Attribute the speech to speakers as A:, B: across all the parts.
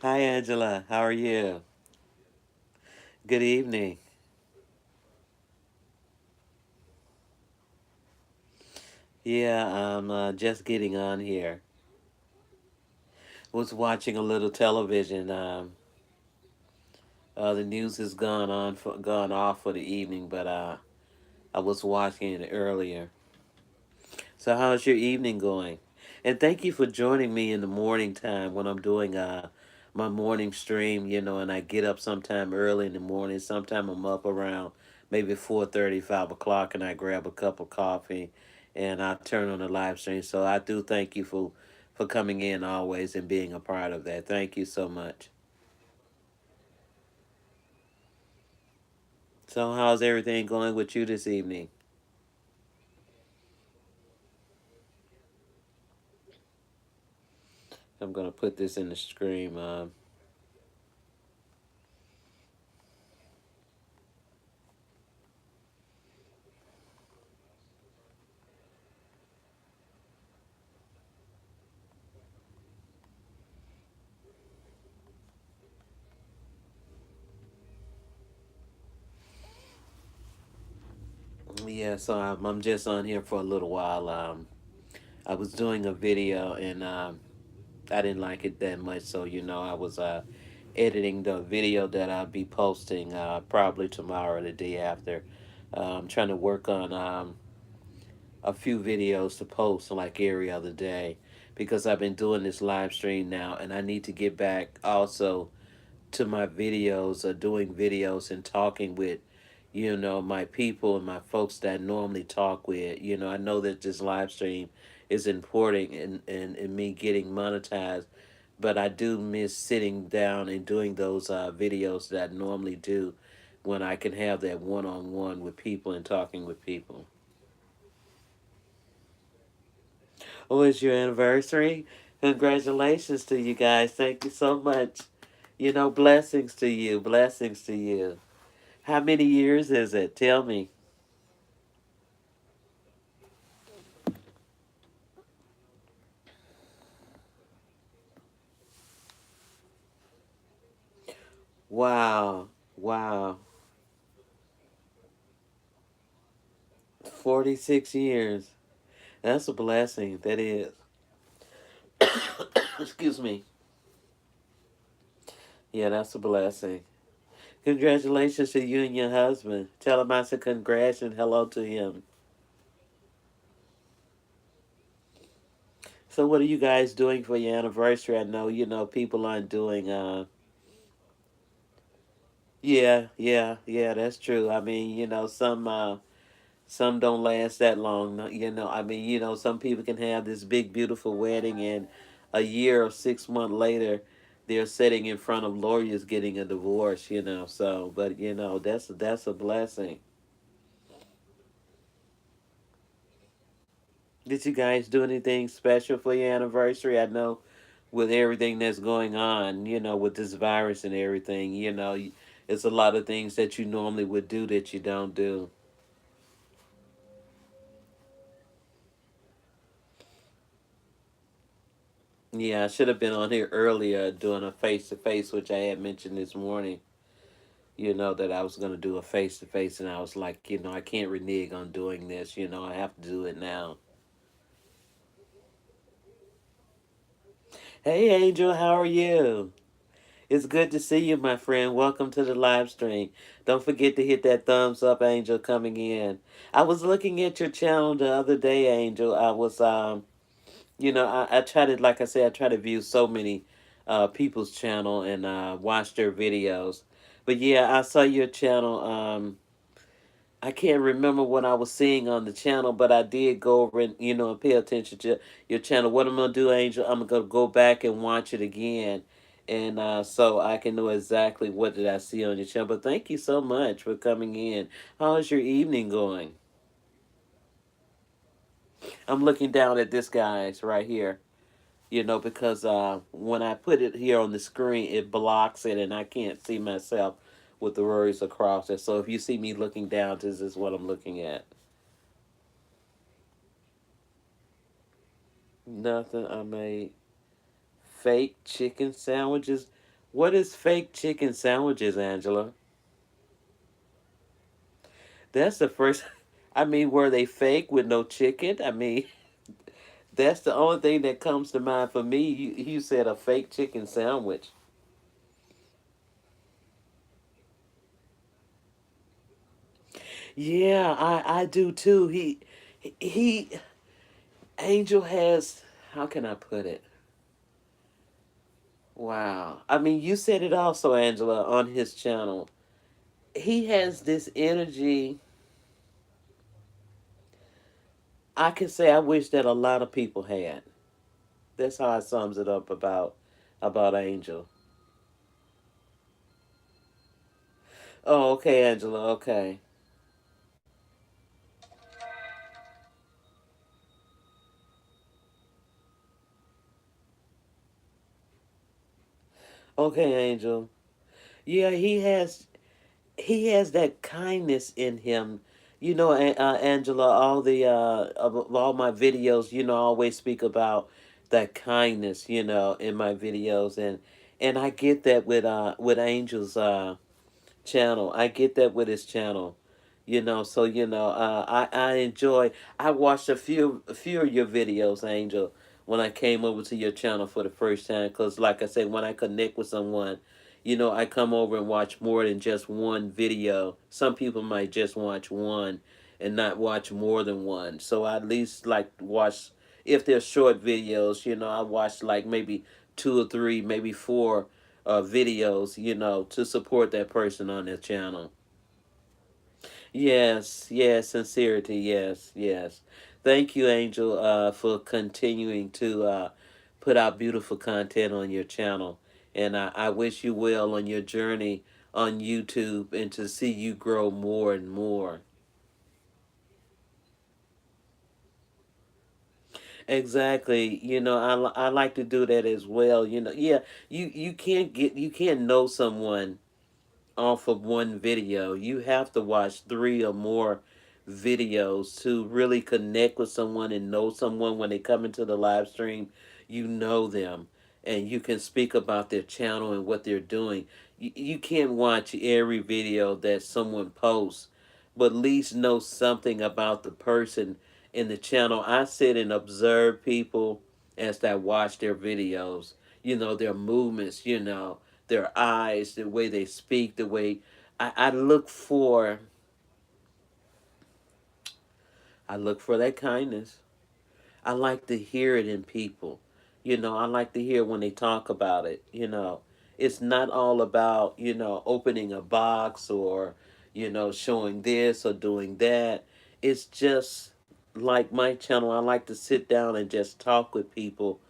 A: Hi, Angela. How are you? Good evening. Yeah, I'm just getting on here. Was watching a little television. The news has gone off for the evening, but I was watching it earlier. So, how's your evening going? And thank you for joining me in the morning time when I'm doing my morning stream. And I get up sometime early in the morning. Sometime I'm up around maybe 4:30, 5 o'clock, and I grab a cup of coffee, and I turn on the live stream. So I do thank you for coming in always and being a part of that. Thank you so much. So how's everything going with you this evening? I'm gonna put this in the stream. Yeah, so I'm just on here for a little while. I was doing a video and I didn't like it that much, so I was editing the video that I'll be posting probably tomorrow or the day after. I'm trying to work on a few videos to post like every other day because I've been doing this live stream now, and I need to get back also to my videos, doing videos and talking with my people and my folks that I normally talk with. I know that this live stream is important in me getting monetized, but I do miss sitting down and doing those videos that I normally do when I can have that one-on-one with people and talking with people. Oh, it's your anniversary. Congratulations to you guys. Thank you so much. Blessings to you. Blessings to you. How many years is it? Tell me. Wow. Wow. 46 years. That's a blessing. That is. Excuse me. Yeah, that's a blessing. Congratulations to you and your husband. Tell him I said congrats and hello to him. So what are you guys doing for your anniversary? I know, people aren't doing yeah, yeah, yeah, that's true. I mean, some don't last that long. I mean, some people can have this big, beautiful wedding, and a year or 6 months later, they're sitting in front of lawyers getting a divorce. So, but that's a blessing. Did you guys do anything special for your anniversary? I know with everything that's going on, with this virus and everything, it's a lot of things that you normally would do that you don't do. Yeah, I should have been on here earlier doing a face to face, which I had mentioned this morning. That I was gonna do a face to face, and I was like, I can't renege on doing this. I have to do it now. Hey, Angel, how are you? It's good to see you, my friend. Welcome to the live stream. Don't forget to hit that thumbs up, Angel, coming in. I was looking at your channel the other day, Angel. I was I try to, like I said, I try to view so many people's channel and watch their videos. But yeah, I saw your channel. I can't remember what I was seeing on the channel, but I did go over and and pay attention to your channel. What I'm gonna do, Angel, I'm gonna go back and watch it again, and so I can know exactly what did I see on your channel. But thank you so much for coming in. How's your evening going? I'm looking down at this guy's right here. Because when I put it here on the screen, it blocks it, and I can't see myself with the words across it. So if you see me looking down, this is what I'm looking at. Nothing. I made fake chicken sandwiches. What is fake chicken sandwiches, Angela? That's the first. I mean, were they fake with no chicken? I mean, that's the only thing that comes to mind for me. You said a fake chicken sandwich. Yeah, I do too. He Angel has, how can I put it? Wow. I mean, you said it also, Angela, on his channel. He has this energy. I can say I wish that a lot of people had. That's how I sums it up about Angel. Oh, okay, Angela. Okay. Okay, Angel. Yeah, he has that kindness in him. Angela, all the of all my videos, I always speak about that kindness, in my videos, and I get that with Angel's channel. I get that with his channel. So I enjoy. I watched a few of your videos, Angel, when I came over to your channel for the first time. Cause like I said, when I connect with someone, I come over and watch more than just one video. Some people might just watch one and not watch more than one. So I at least like watch, if they're short videos. I watch like maybe two or three, maybe four videos, to support that person on their channel. Yes, yes, sincerity, yes, yes. Thank you, Angel, for continuing to put out beautiful content on your channel. And I wish you well on your journey on YouTube and to see you grow more and more. Exactly. I like to do that as well. Yeah, you can't know someone off of one video. You have to watch three or more videos to really connect with someone and know someone. When they come into the live stream, you know them and you can speak about their channel and what they're doing. You can't watch every video that someone posts, but at least know something about the person in the channel. I sit and observe people as I watch their videos, their movements, their eyes, the way they speak, the way I look for. I look for that kindness. I like to hear it in people. I like to hear when they talk about it. It's not all about, opening a box or, showing this or doing that. It's just like my channel. I like to sit down and just talk with people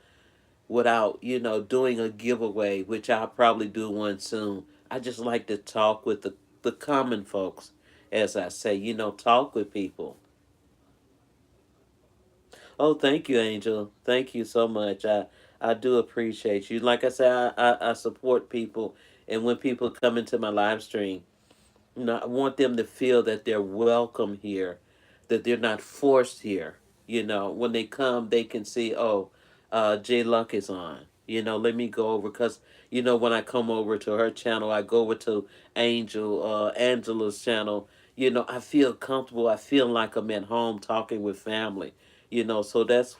A: without, doing a giveaway, which I'll probably do one soon. I just like to talk with the common folks, as I say, talk with people. Oh, thank you, Angel. Thank you so much. I do appreciate you. Like I said, I support people, and when people come into my live stream, I want them to feel that they're welcome here, that they're not forced here. When they come, they can see, oh, J Luck is on. Let me go over because when I come over to her channel, I go over to Angela's channel. I feel comfortable. I feel like I'm at home talking with family. So that's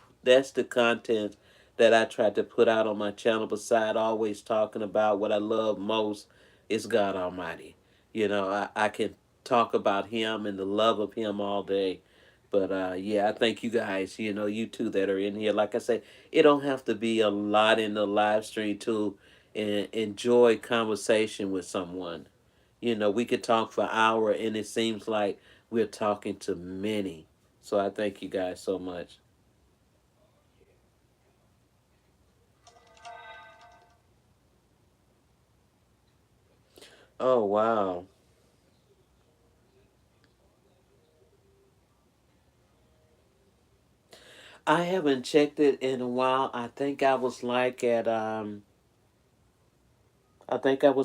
A: the content that I try to put out on my channel. Beside always talking about what I love most is God Almighty. I can talk about him and the love of him all day. But yeah, I thank you guys, you two that are in here. Like I said, it don't have to be a lot in the live stream to enjoy conversation with someone. We could talk for an hour and it seems like we're talking to many. So I thank you guys so much. Oh, wow. I haven't checked it in a while. I think I was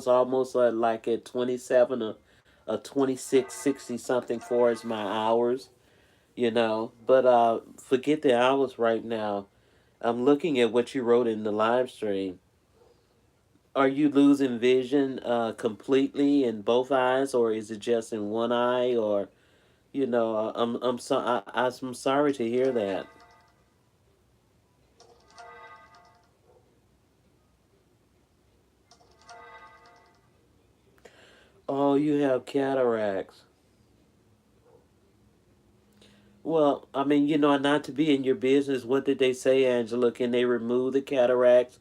A: almost like at 27 or 2660 something for as my hours, But forget the hours right now. I'm looking at what you wrote in the live stream. Are you losing vision completely in both eyes, or is it just in one eye? Or I'm sorry to hear that. Oh, you have cataracts. Well, I mean, not to be in your business. What did they say, Angela? Can they remove the cataracts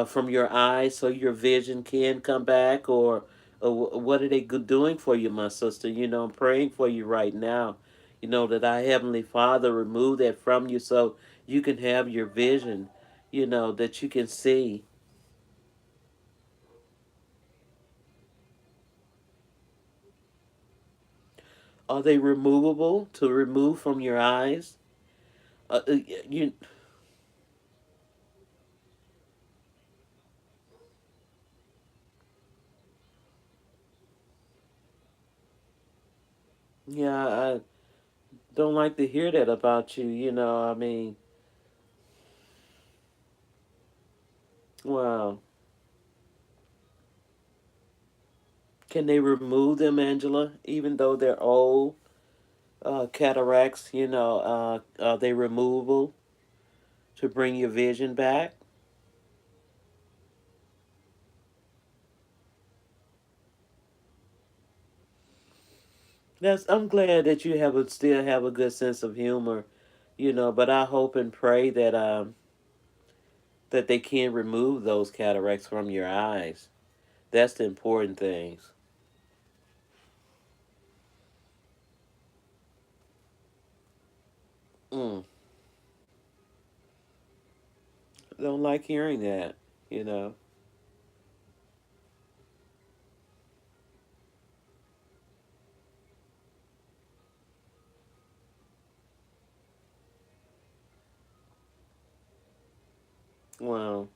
A: from your eyes so your vision can come back, or what are they doing for you, my sister? I'm praying for you right now. That our Heavenly Father remove that from you so you can have your vision. That you can see. Are they removable to remove from your eyes? You, yeah, I don't like to hear that about you. I mean, wow. Can they remove them, Angela, even though they're old? Cataracts, are they removable to bring your vision back? I'm glad that you still have a good sense of humor, but I hope and pray that they can remove those cataracts from your eyes. That's the important things. Mm, don't like hearing that, you know. Well,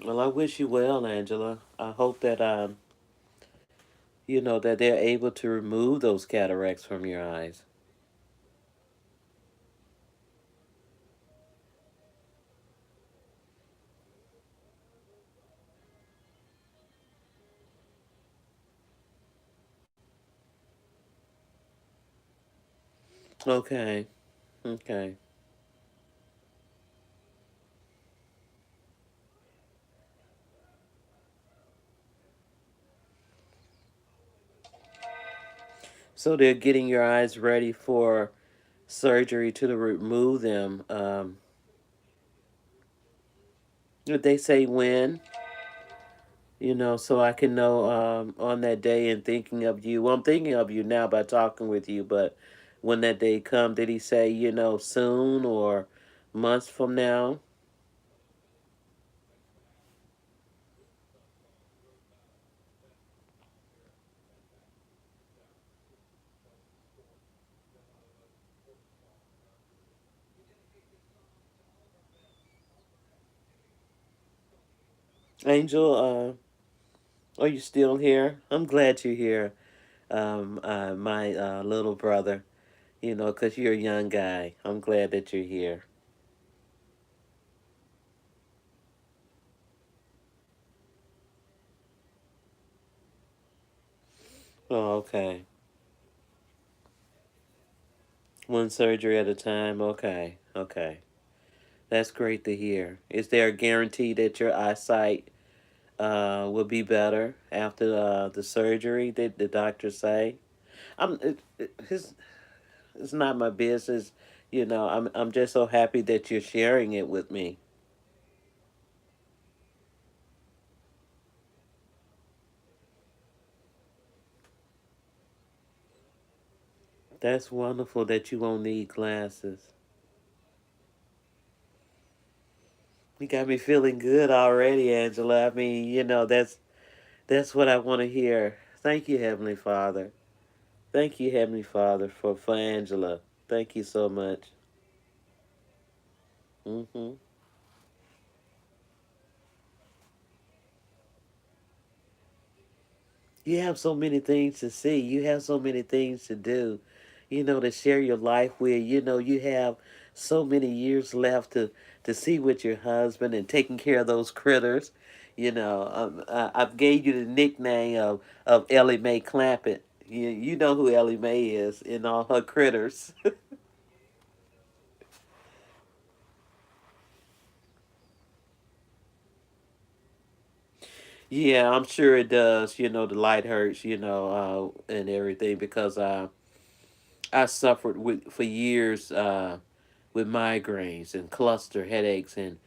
A: well, I wish you well, Angela. I hope that that they're able to remove those cataracts from your eyes. Okay. Okay. So they're getting your eyes ready for surgery to remove them. Did they say when? So I can know on that day and thinking of you. Well, I'm thinking of you now by talking with you, but when that day come, did he say, soon or months from now? Angel, are you still here? I'm glad you're here, my little brother, 'cause you're a young guy. I'm glad that you're here. Oh, okay. One surgery at a time. Okay, okay. That's great to hear. Is there a guarantee that your eyesight will be better after the surgery? Did the doctor say? It's not my business. I'm just so happy that you're sharing it with me. That's wonderful that you won't need glasses. You got me feeling good already, Angela. I mean, that's what I want to hear. Thank you, Heavenly Father. Thank you, Heavenly Father, for Angela. Thank you so much. Hmm. You have so many things to see. You have so many things to do, to share your life with. You have so many years left to see with your husband and taking care of those critters. I've gave you the nickname of Ellie Mae Clampett. You know who Ellie Mae is in all her critters. Yeah, I'm sure it does. The light hurts. And everything because I suffered with for years with migraines and cluster headaches and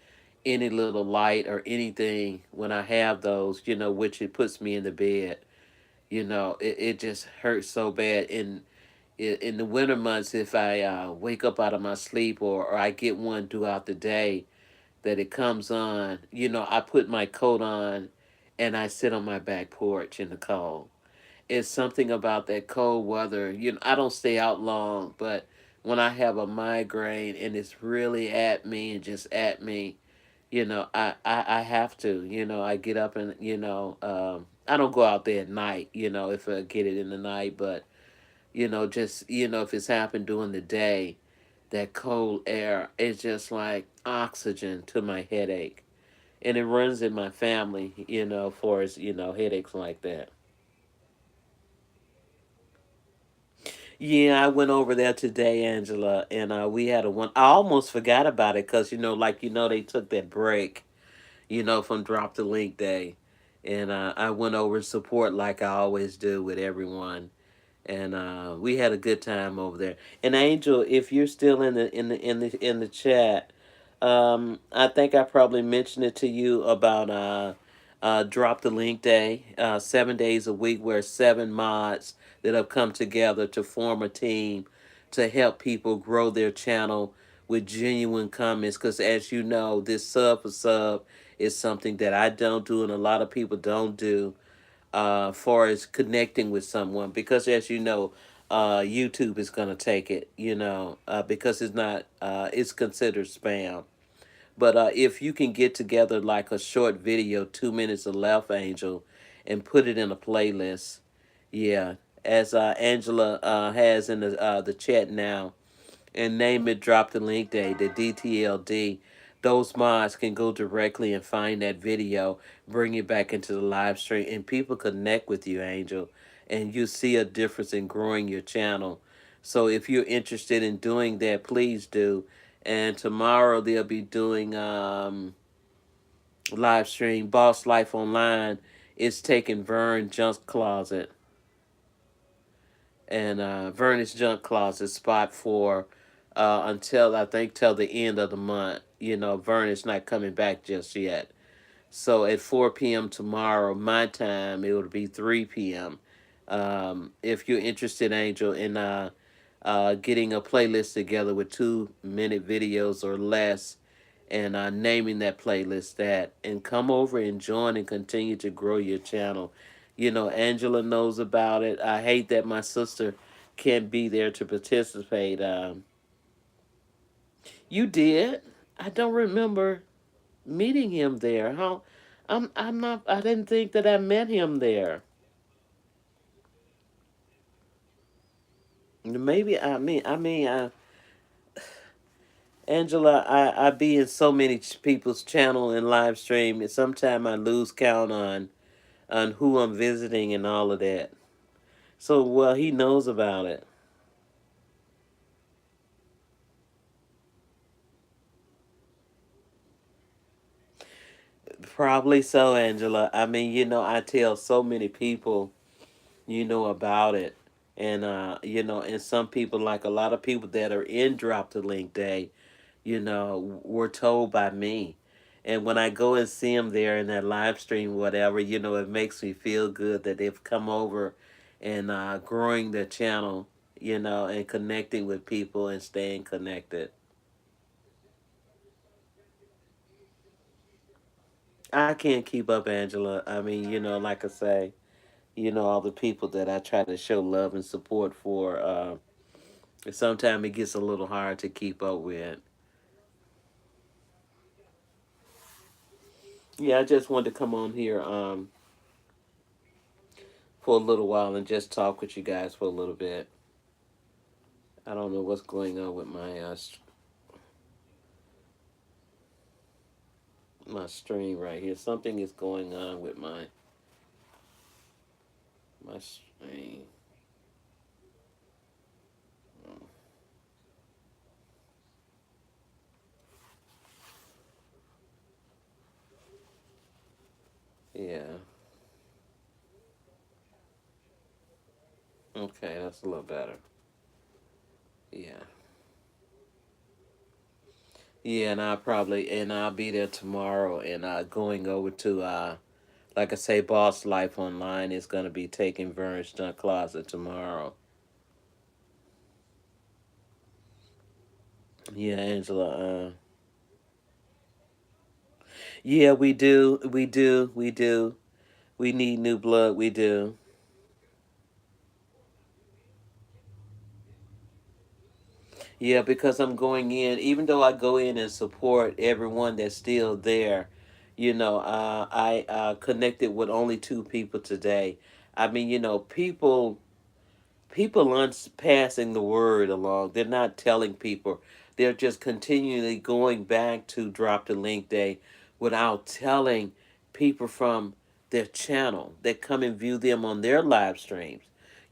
A: any little light or anything when I have those, which it puts me in the bed. It just hurts so bad. In the winter months, if I wake up out of my sleep or I get one throughout the day that it comes on, I put my coat on and I sit on my back porch in the cold. It's something about that cold weather. I don't stay out long, but when I have a migraine and it's really at me and just at me, I have to. I get up and I don't go out there at night. If I get it in the night, but just if it's happened during the day, that cold air is just like oxygen to my headache, and it runs in my family. For as headaches like that. Yeah, I went over there today, Angela, and we had a one. I almost forgot about it because like they took that break, from Drop the Link Day, and I went over to support like I always do with everyone, and we had a good time over there. And Angel, if you're still in the chat, I think I probably mentioned it to you about Drop the Link Day, 7 days a week, where seven mods that have come together to form a team to help people grow their channel with genuine comments. Because as you know, this sub for sub is something that I don't do and a lot of people don't do far as connecting with someone because as you know YouTube is going to take it because it's considered spam, but if you can get together like a short video 2 minutes of left Angel and put it in a playlist, yeah, as Angela has in the chat now, and name it Drop the Link Day, the DTLD, those mods can go directly and find that video, bring it back into the live stream, and people connect with you, Angel, and you see a difference in growing your channel. So if you're interested in doing that, please do. And tomorrow they'll be doing live stream. Boss Life Online is taking Vern Junk Closet and Vern's Junk Closet spot for until I think till the end of the month. Vern is not coming back just yet. So at 4 p.m. tomorrow, my time, it will be 3 p.m. If you're interested, Angel, in getting a playlist together with 2 minute videos or less and naming that playlist that, and come over and join and continue to grow your channel. Angela knows about it. I hate that my sister can't be there to participate. You did. I don't remember meeting him there. How? I'm not. I didn't think that I met him there. Maybe Angela, I be in so many people's channel and live stream, and sometimes I lose count on who I'm visiting and all of that. So well, he knows about it. Probably so, Angela. I mean, I tell so many people, about it. And and some people, like a lot of people that are in Drop the Link Day, were told by me. And when I go and see them there in that live stream, whatever, it makes me feel good that they've come over and growing their channel, and connecting with people and staying connected. I can't keep up, Angela. I mean, like I say, all the people that I try to show love and support for, sometimes it gets a little hard to keep up with. Yeah, I just wanted to come on here for a little while and just talk with you guys for a little bit. I don't know what's going on with my my stream right here. Something is going on with my stream. Yeah. Okay, that's a little better. Yeah. Yeah, and I'll be there tomorrow and going over to like I say, Boss Life Online is gonna be taking Vern Stunt Closet tomorrow. Yeah, Angela. Yeah, we do. We do. We do. We need new blood. We do. Yeah, because I'm going in, even though I go in and support everyone that's still there, I connected with only two people today. I mean, people aren't passing the word along. They're not telling people. They're just continually going back to Drop the Link Day without telling people from their channel that come and view them on their live streams.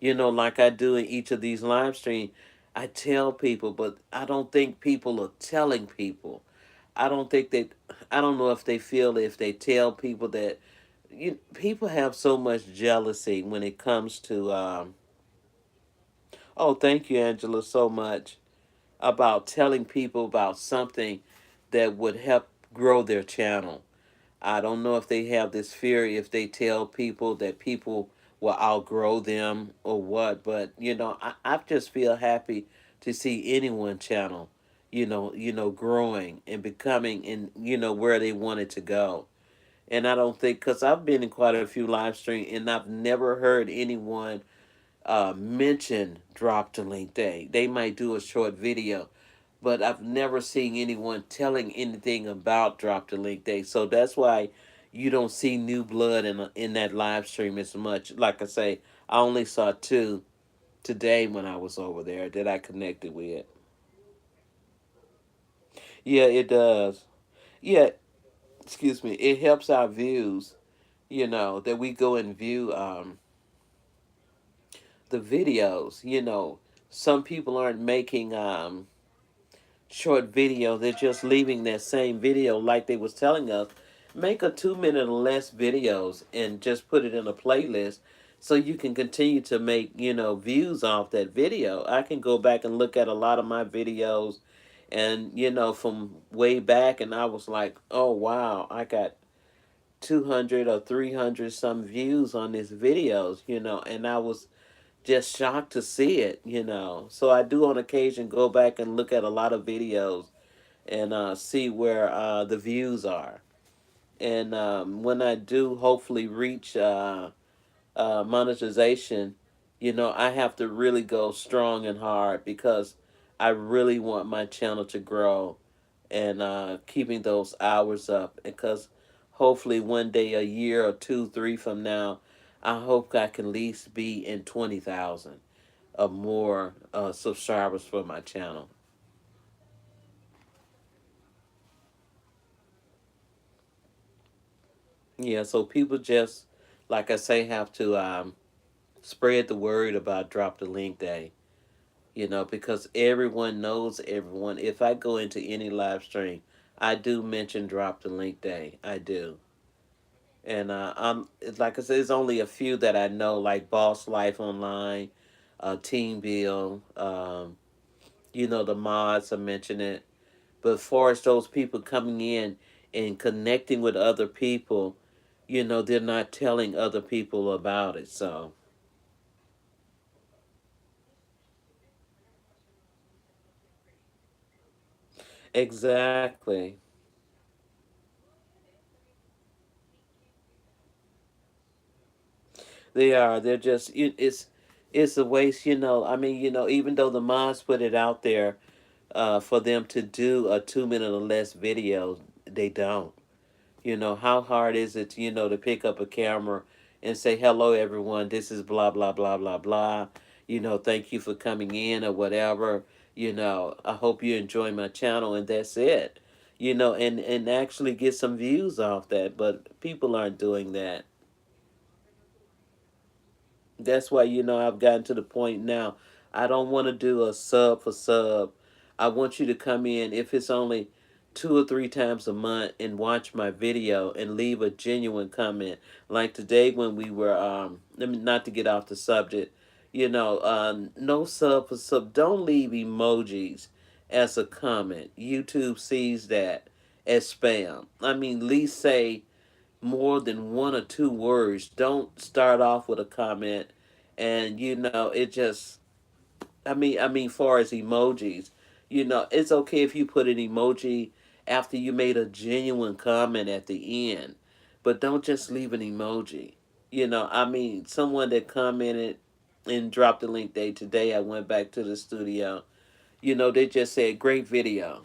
A: Like I do in each of these live streams, I tell people, but I don't think people are telling people. I don't think that, I don't know if they feel if they tell people that, people have so much jealousy when it comes to, oh, thank you, Angela, so much about telling people about something that would help grow their channel. I don't know if they have this fear if they tell people that people will outgrow them or what, but I just feel happy to see anyone channel, growing and becoming in where they wanted to go. And I don't think because I've been in quite a few live streams and I've never heard anyone mention Drop the Link Day. They might do a short video, but I've never seen anyone telling anything about Drop the Link Day. So that's why you don't see new blood in that live stream as much. Like I say, I only saw two today when I was over there that I connected with. Yeah, it does. Yeah, excuse me. It helps our views. That we go and view the videos. Some people aren't making short video. They're just leaving that same video like they was telling us. Make a 2 minute or less videos and just put it in a playlist so you can continue to make, views off that video. I can go back and look at a lot of my videos and, from way back and I was like, oh wow, I got 200 or 300 some views on these videos, and I was just shocked to see it. So I do on occasion go back and look at a lot of videos and see where the views are. And when I do hopefully reach monetization, I have to really go strong and hard because I really want my channel to grow and keeping those hours up. Because hopefully one day, a year or two, three from now, I hope I can at least be in 20,000 or more subscribers for my channel. Yeah, so people just, like I say, have to spread the word about Drop the Link Day, because everyone knows everyone. If I go into any live stream, I do mention Drop the Link Day. I do. And like I said, there's only a few that I know, like Boss Life Online, Team Bill, the mods, I mention it. But as far as those people coming in and connecting with other people, they're not telling other people about it. So, exactly. They are. They're just, it's a waste, I mean, even though the mods put it out there for them to do a 2 minute or less video, they don't. How hard is it, to pick up a camera and say, hello, everyone, this is blah, blah, blah, blah, blah. Thank you for coming in or whatever. I hope you enjoy my channel and that's it. and actually get some views off that. But people aren't doing that. That's why, I've gotten to the point now. I don't want to do a sub for sub. I want you to come in if it's only 2 or 3 times a month and watch my video and leave a genuine comment. Like today when we were let me not to get off the subject, no sub for sub. Don't leave emojis as a comment. YouTube sees that as spam. I mean, at least say more than 1 or 2 words. Don't start off with a comment, and it just. Far as emojis, it's okay if you put an emoji after you made a genuine comment at the end, but don't just leave an emoji. Someone that commented and dropped the link day today. I went back to the studio. They just said great video.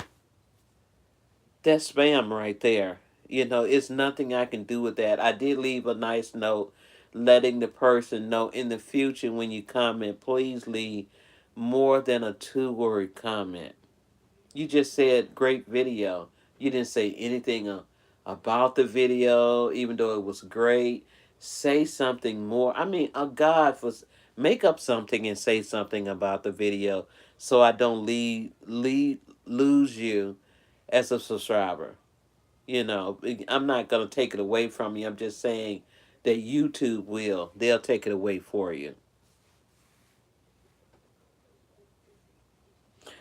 A: That's spam right there. It's nothing I can do with that. I did leave a nice note letting the person know in the future when you comment, please leave more than a 2 word comment. You just said great video. You didn't say anything about the video, even though it was great. Say something more. God, make up something and say something about the video so I don't lose you as a subscriber. I'm not going to take it away from you. I'm just saying that YouTube will. They'll take it away for you.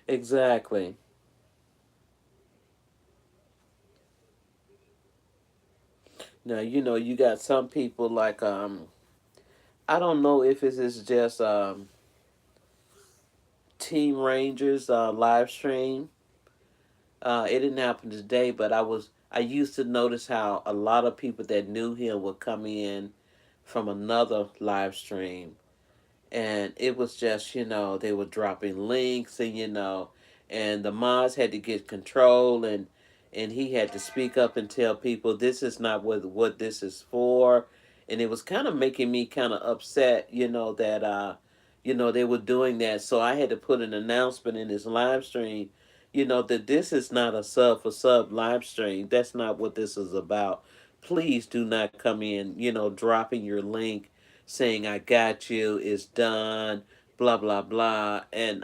A: Exactly. Now, you got some people like I don't know if it is just Team Rangers live stream. It didn't happen today, but I used to notice how a lot of people that knew him would come in from another live stream, and it was just they were dropping links, and the mods had to get control, and he had to speak up and tell people this is not what this is for, and it was kind of making me kind of upset, that they were doing that. So I had to put an announcement in this live stream, that this is not a sub for sub live stream. That's not what this is about. Please do not come in, dropping your link saying I got you, it's done, blah blah blah. And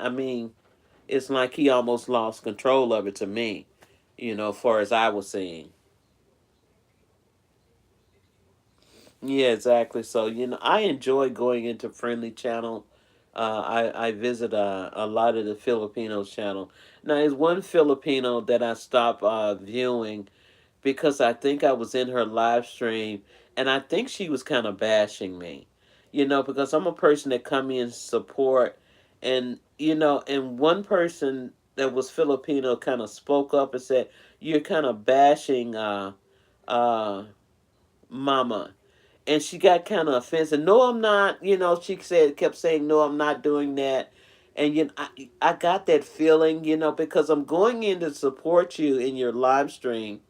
A: it's like he almost lost control of it to me, as far as I was seeing. Yeah, exactly. So, I enjoy going into Friendly Channel. I visit a lot of the Filipinos channel. Now, there's one Filipino that I stopped viewing because I think I was in her live stream and I think she was kind of bashing me. Because I'm a person that come in support, and and one person that was Filipino kind of spoke up and said, "You're kind of bashing uh mama." And she got kind of offensive. No, I'm not. She kept saying, "No, I'm not doing that." And I got that feeling, because I'm going in to support you in your live stream,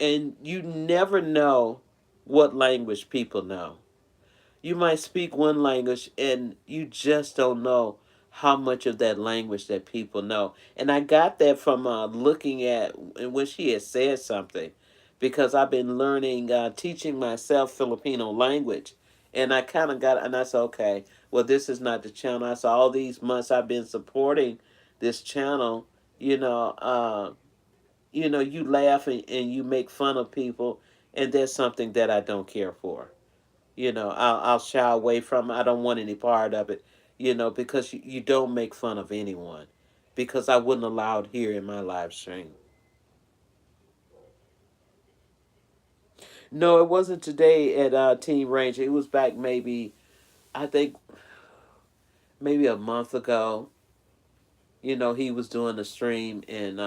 A: and you never know what language people know. You might speak one language and you just don't know how much of that language that people know. And I got that from looking at when she had said something, because I've been learning, teaching myself Filipino language. And I kind of got, and I said, okay, well, this is not the channel. I said, all these months I've been supporting this channel, you know, uh, you laugh and you make fun of people, and that's something that I don't care for. I'll shy away from it. I don't want any part of it, because you don't make fun of anyone, because I wouldn't allow it here in my live stream. No, it wasn't today at Team Ranger. It was back maybe, I think, maybe a month ago. He was doing a stream, and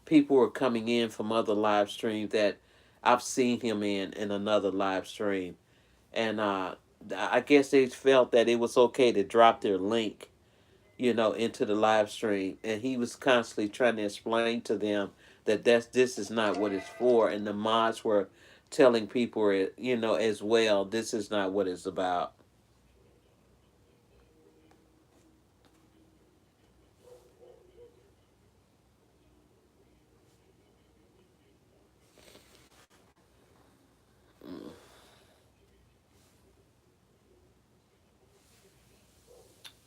A: people were coming in from other live streams that I've seen him in another live stream. And I guess they felt that it was okay to drop their link, into the live stream, and he was constantly trying to explain to them that this is not what it's for, and the mods were telling people, as well, this is not what it's about.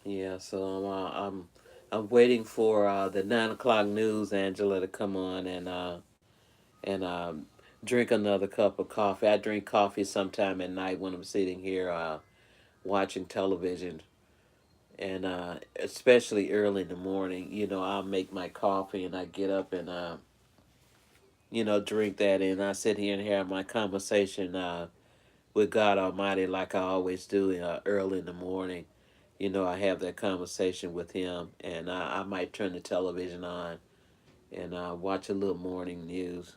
A: Yeah, so I'm waiting for the 9 o'clock news, Angela, to come on and drink another cup of coffee. I drink coffee sometime at night when I'm sitting here watching television, and especially early in the morning. I'll make my coffee and I get up and drink that, and I sit here and have my conversation with God Almighty like I always do early in the morning. I have that conversation with Him, and I might turn the television on and watch a little morning news.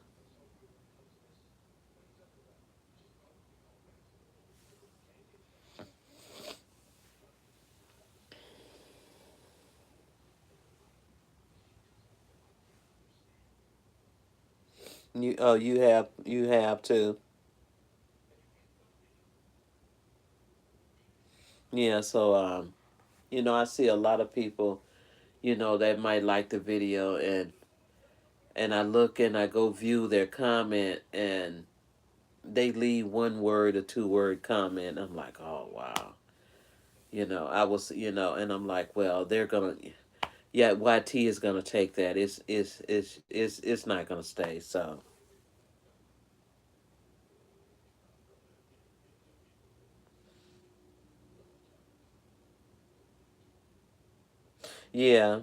A: You have to. Yeah, so I see a lot of people, that might like the video, and I look and I go view their comment, and they leave one word or two-word comment. I'm like, oh wow. I was, and I'm like, well, they're gonna, yeah, YT is gonna take that. It's not gonna stay. So yeah,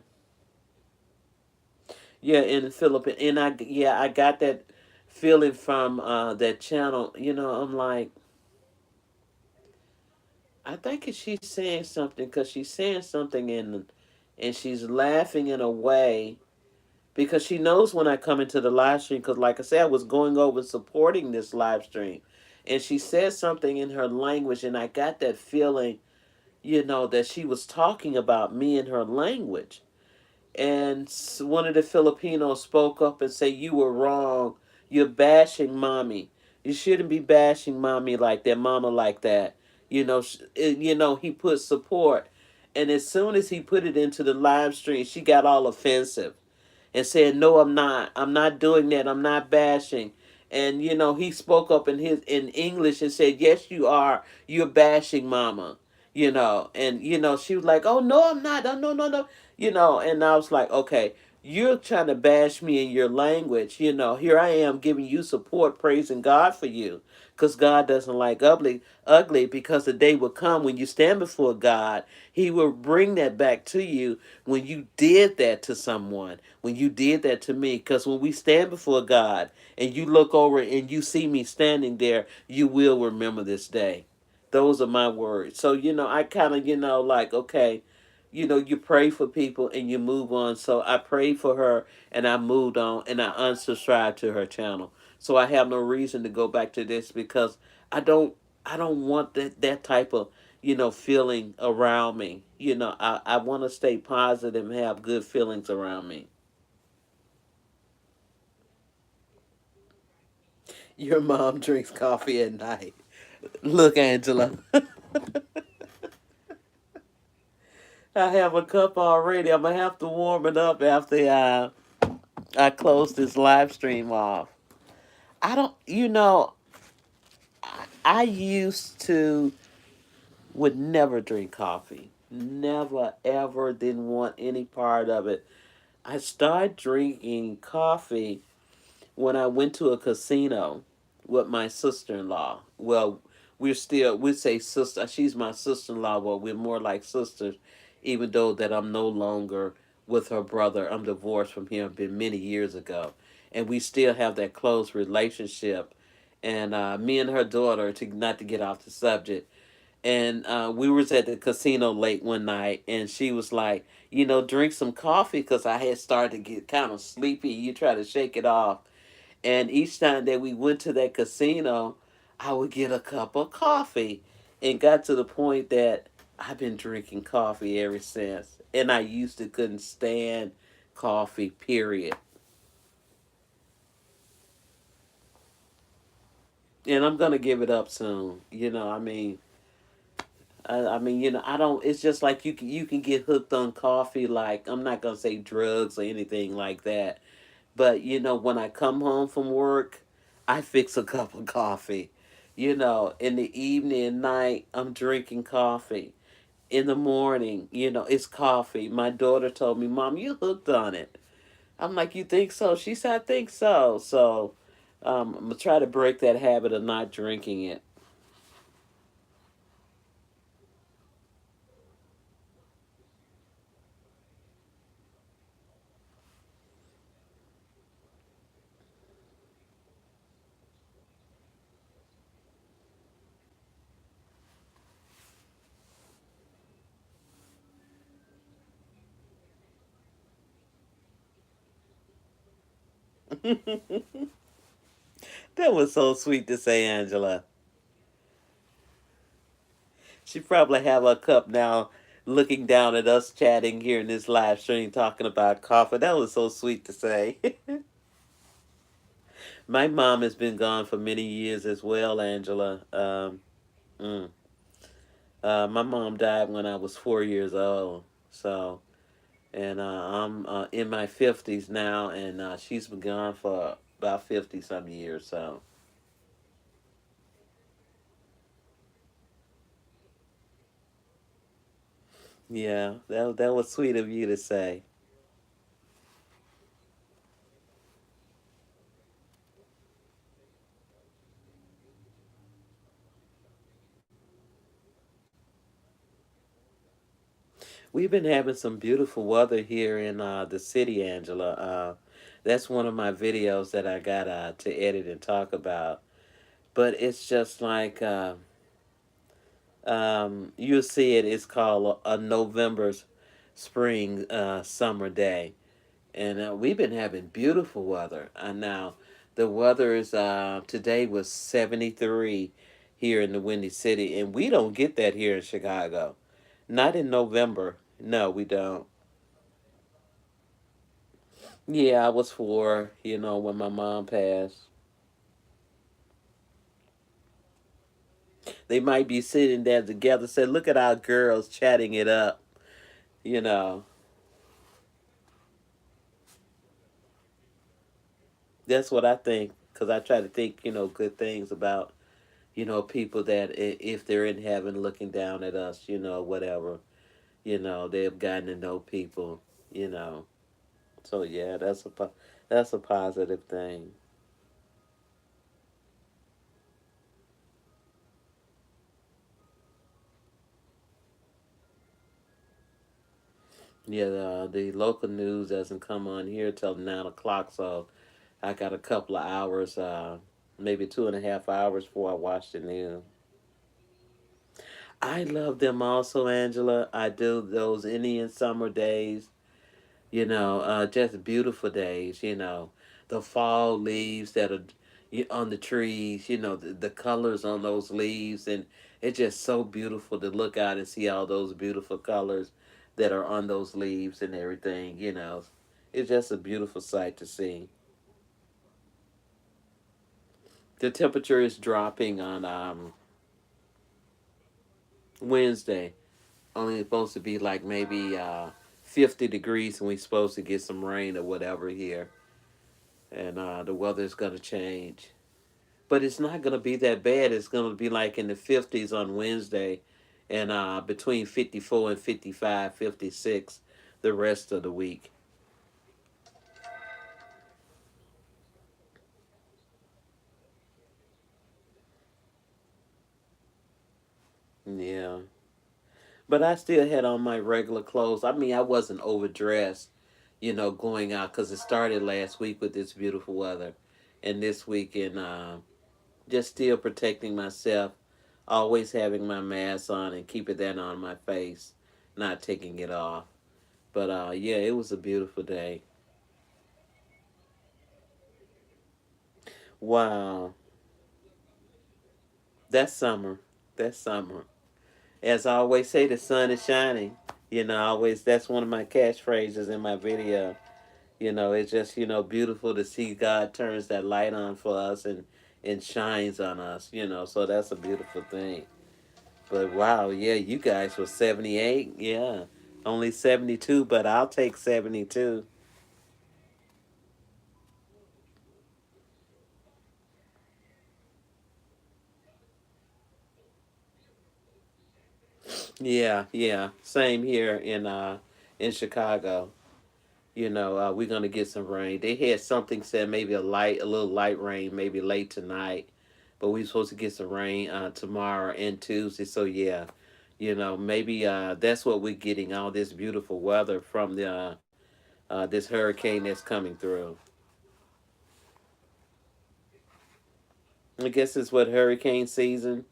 A: yeah, in the Philippines, and I got that feeling from that channel. I'm like, I think she's saying something because she's saying something and she's laughing in a way because she knows when I come into the live stream. Because, like I said, I was going over supporting this live stream, and she said something in her language, and I got that feeling, that she was talking about me in her language. And one of the Filipinos spoke up and said, "You were wrong. You're bashing mommy. You shouldn't be bashing mommy like that, mama like that." He put support, and as soon as he put it into the live stream, she got all offensive and said, "No, I'm not. I'm not doing that. I'm not bashing." And he spoke up in English and said, "Yes, you are. You're bashing mama." And she was like, "Oh no, I'm not. Oh, no, no, no." And I was like, "Okay, you're trying to bash me in your language. Here I am giving you support, praising God for you, because God doesn't like ugly. Because the day will come when you stand before God, He will bring that back to you when you did that to someone, when you did that to me. Because when we stand before God and you look over and you see me standing there, you will remember this day." Those are my words. So, I kind of, like, okay, you pray for people and you move on. So I prayed for her and I moved on and I unsubscribed to her channel. So I have no reason to go back to this because I don't I don't want that type of feeling around me. I want to stay positive and have good feelings around me. Your mom drinks coffee at night. Look, Angela, I have a cup already. I'm gonna have to warm it up after I close this live stream off. I don't, I used to would never drink coffee. Never ever didn't want any part of it. I started drinking coffee when I went to a casino with my sister in law. Well, we say sister. She's my sister in law. Well, we're more like sisters, even though that I'm no longer with her brother. I'm divorced from him. Been many years ago, and we still have that close relationship. And me and her daughter, to not to get off the subject, and we was at the casino late one night, and she was like, drink some coffee because I had started to get kind of sleepy. You try to shake it off, and each time that we went to that casino, I would get a cup of coffee, and got to the point that I've been drinking coffee ever since. And I used to couldn't stand coffee. Period. And I'm gonna give it up soon. I mean, I don't. It's just like you can get hooked on coffee. Like, I'm not gonna say drugs or anything like that, but when I come home from work, I fix a cup of coffee. In the evening and night, I'm drinking coffee. in the morning, it's coffee. My daughter told me, Mom, you hooked on it. I'm like, you think so? She said, I think so. So I'm going to try to break that habit of not drinking it. That was so sweet to say, Angela. She probably have a cup now looking down at us chatting here in this live stream talking about coffee. That was so sweet to say. My mom has been gone for many years as well, Angela. Mm. My mom died when I was 4 years old. So, and I'm in my 50s now, and she's been gone for about 50 some years. So, yeah, that was sweet of you to say. We've been having some beautiful weather here in the city, Angela. That's one of my videos that I got to edit and talk about. But it's just like you'll see it. It's called a November's spring summer day, and we've been having beautiful weather. And now the weather is today was 73 here in the Windy City, and we don't get that here in Chicago. Not in November. No, we don't. Yeah, I was 4, when my mom passed. They might be sitting there together, say, look at our girls chatting it up, you know. That's what I think, because I try to think, good things about, people that if they're in heaven looking down at us, whatever, they've gotten to know people, you know. So yeah, that's a positive thing. Yeah, the local news doesn't come on here till 9 o'clock, so I got a couple of hours, maybe 2.5 hours before I watch the news. I love them also, Angela. I do those Indian summer days, just beautiful days, the fall leaves that are on the trees, the colors on those leaves. And it's just so beautiful to look out and see all those beautiful colors that are on those leaves and everything. It's just a beautiful sight to see. The temperature is dropping on Wednesday. Only supposed to be like maybe 50 degrees, and we're supposed to get some rain or whatever here. And the weather's going to change. But it's not going to be that bad. It's going to be like in the 50s on Wednesday, and between 54 and 55, 56 the rest of the week. Yeah. But I still had on my regular clothes. I mean, I wasn't overdressed, going out because it started last week with this beautiful weather. And this weekend, just still protecting myself, always having my mask on and keeping that on my face, not taking it off. But yeah, it was a beautiful day. Wow, that's summer. That's summer. As I always say, the sun is shining. Always that's one of my catchphrases in my video. It's just beautiful to see God turns that light on for us and shines on us. So that's a beautiful thing. But wow, yeah, you guys were 78. Yeah, only 72, but I'll take 72. Yeah, yeah. Same here in Chicago. We're gonna get some rain. They had something said maybe a little light rain, maybe late tonight, but we supposed to get some rain tomorrow and Tuesday. So yeah, maybe that's what we're getting, all this beautiful weather from the this hurricane that's coming through. I guess it's what hurricane season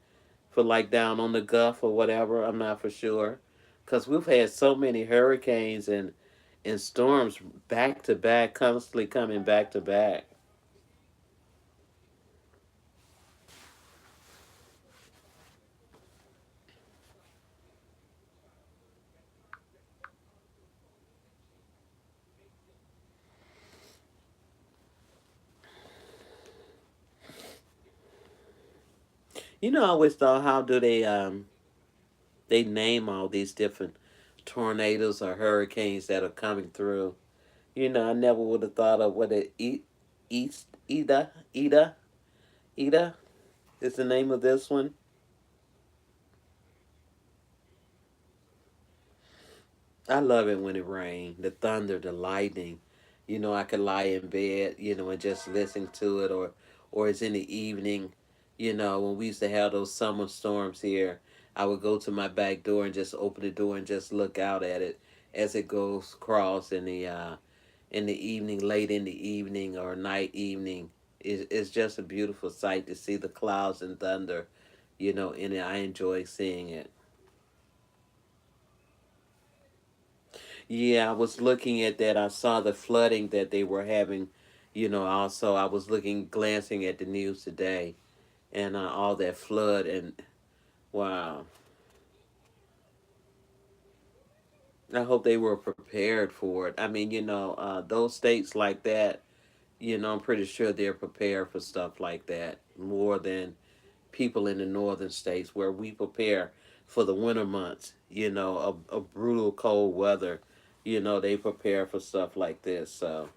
A: for like down on the Gulf or whatever. I'm not for sure, cause we've had so many hurricanes and storms back to back, constantly coming back to back. I always thought, how do they name all these different tornadoes or hurricanes that are coming through? I never would have thought of what East Ida is the name of this one. I love it when it rains, the thunder, the lightning. I could lie in bed, and just listen to it, or it's in the evening. When we used to have those summer storms here, I would go to my back door and just open the door and just look out at it as it goes across in the evening, late in the evening or night evening. It's just a beautiful sight to see the clouds and thunder, and I enjoy seeing it. Yeah, I was looking at that. I saw the flooding that they were having. Also, I was glancing at the news today, and all that flood. And wow, I hope they were prepared for it. I mean, those states like that, I'm pretty sure they're prepared for stuff like that more than people in the northern states where we prepare for the winter months, a brutal cold weather. They prepare for stuff like this. So,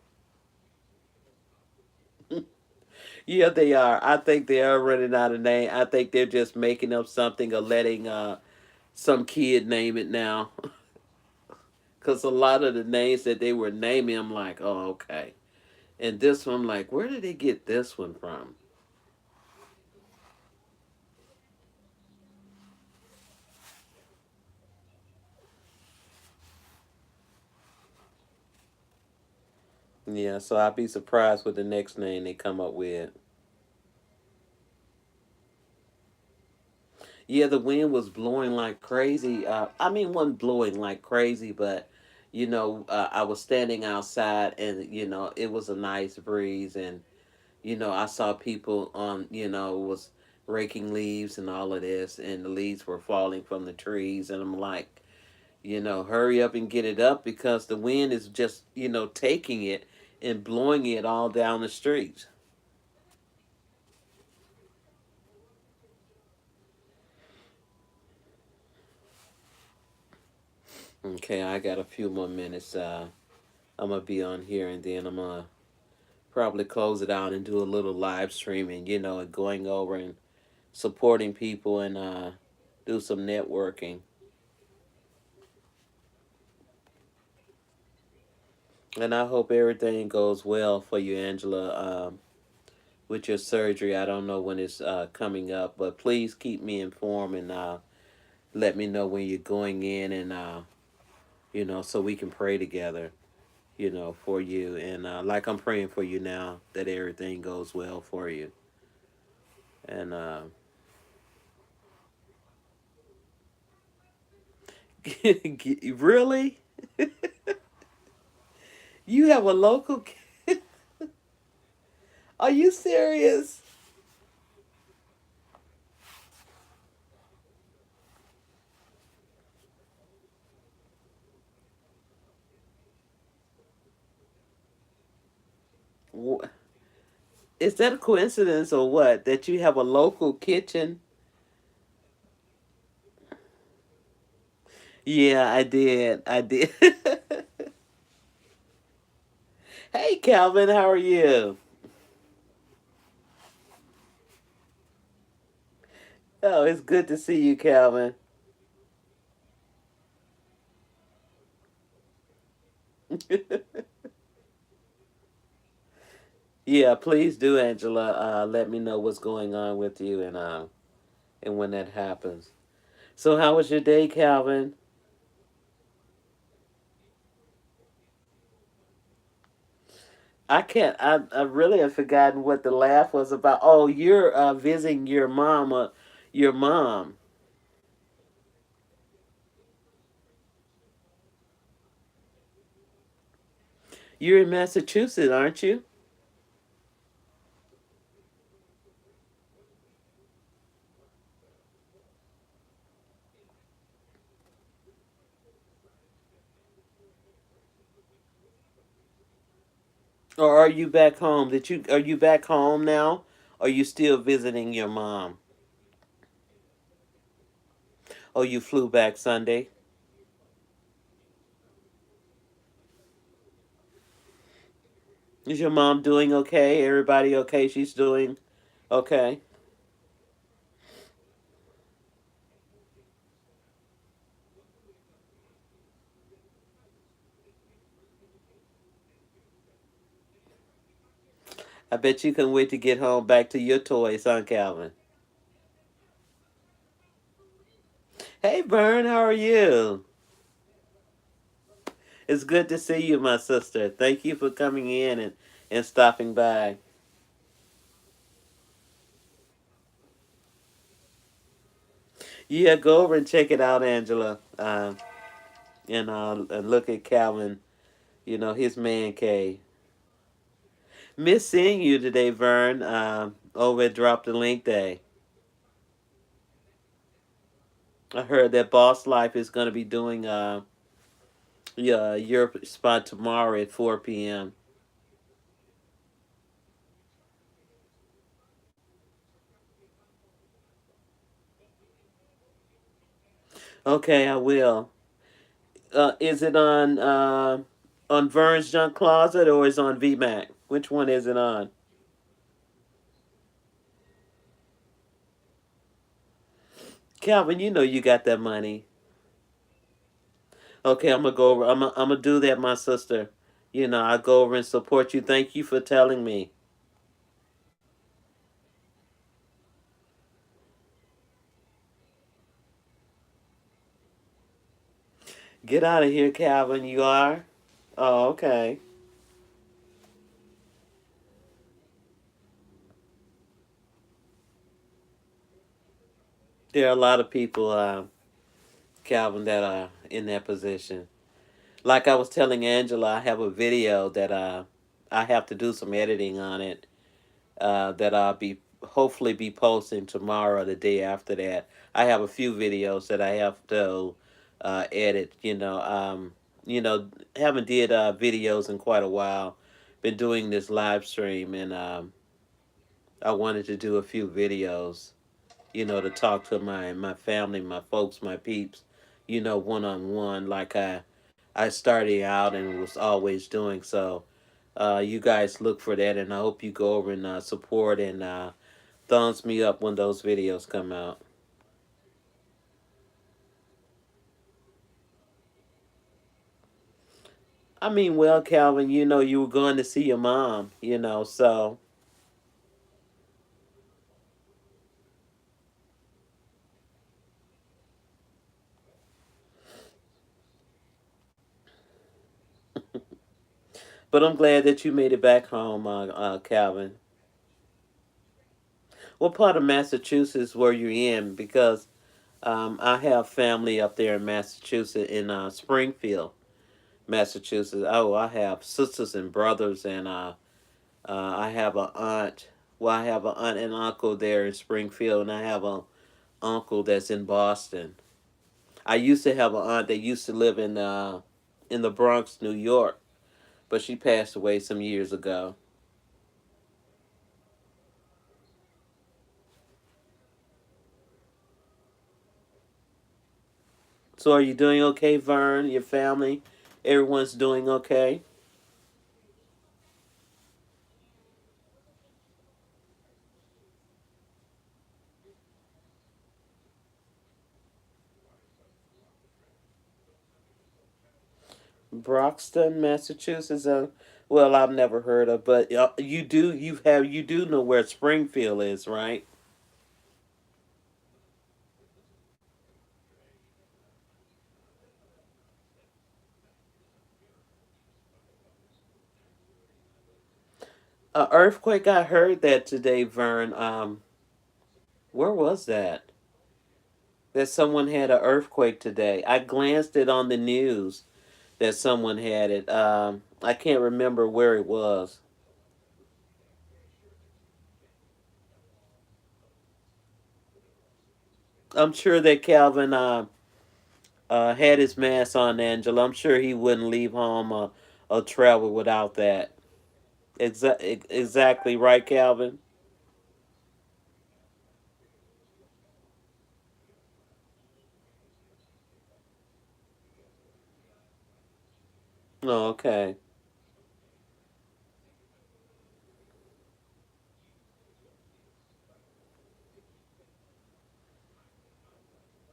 A: yeah, they are. I think they are running out of name. I think they're just making up something or letting some kid name it now. Because a lot of the names that they were naming, I'm like, oh, okay. And this one, I'm like, where did they get this one from? Yeah, so I'd be surprised with the next name they come up with. Yeah, the wind was blowing like crazy. I mean, wasn't blowing like crazy, but I was standing outside, and it was a nice breeze, and I saw people on, was raking leaves and all of this, and the leaves were falling from the trees, and I'm like, hurry up and get it up because the wind is just, taking it and blowing it all down the streets. Okay, I got a few more minutes. I'm gonna be on here, and then I'm gonna probably close it out and do a little live streaming, and going over and supporting people and do some networking. And I hope everything goes well for you, Angela, with your surgery. I don't know when it's coming up, but please keep me informed and let me know when you're going in, and so we can pray together, for you. And like I'm praying for you now, that everything goes well for you. And really, you have a local? Are you serious? Is that a coincidence or what? That you have a local kitchen? Yeah, I did. I did. Hey, Calvin, how are you? Oh, it's good to see you, Calvin. Yeah, please do, Angela. Let me know what's going on with you and when that happens. So, how was your day, Calvin? I can't. I really have forgotten what the laugh was about. Oh, you're visiting your mama, your mom. You're in Massachusetts, aren't you? Or are you back home? Did you Are you back home now? Or are you still visiting your mom? Oh, you flew back Sunday. Is your mom doing okay? Everybody okay? She's doing okay. I bet you can wait to get home back to your toys, huh, Calvin? Hey, Vern, how are you? It's good to see you, my sister. Thank you for coming in and stopping by. Yeah, go over and check it out, Angela. And look at Calvin, his man cave. Miss seeing you today, Vern. Over at Drop the Link Day. I heard that Boss Life is going to be doing your spot tomorrow at 4 p.m. Okay, I will. Is it on Vern's Junk Closet or is it on VMAC? Which one is it on? Calvin, you know you got that money. Okay, I'm gonna go over. I'm gonna do that, my sister. I go over and support you. Thank you for telling me. Get out of here, Calvin. You are. Oh, okay. There are a lot of people, Calvin, that are in that position. Like I was telling Angela, I have a video that I have to do some editing on it. That I'll be hopefully be posting tomorrow or the day after that. I have a few videos that I have to edit. You know, haven't did videos in quite a while. Been doing this live stream, and I wanted to do a few videos. To talk to my family, my folks, my peeps. One on one, like I started out and was always doing. So you guys look for that, and I hope you go over and support and thumbs me up when those videos come out. I mean, well, Calvin, you were going to see your mom, so. But I'm glad that you made it back home, Calvin. What part of Massachusetts were you in? Because I have family up there in Massachusetts, in Springfield, Massachusetts. Oh, I have sisters and brothers, and I have a aunt. Well, I have an aunt and uncle there in Springfield, and I have a uncle that's in Boston. I used to have an aunt that used to live in the Bronx, New York, but she passed away some years ago. So, are you doing okay, Vern? Your family, everyone's doing okay. Broxton, Massachusetts. Well, I've never heard of, but you do know where Springfield is, right? Earthquake. I heard that today, Vern. Where was that? That someone had an earthquake today. I glanced it on the news that someone had it. I can't remember where it was. I'm sure that Calvin had his mask on, Angela. I'm sure he wouldn't leave home or travel without that. Exactly right, Calvin. Oh, okay.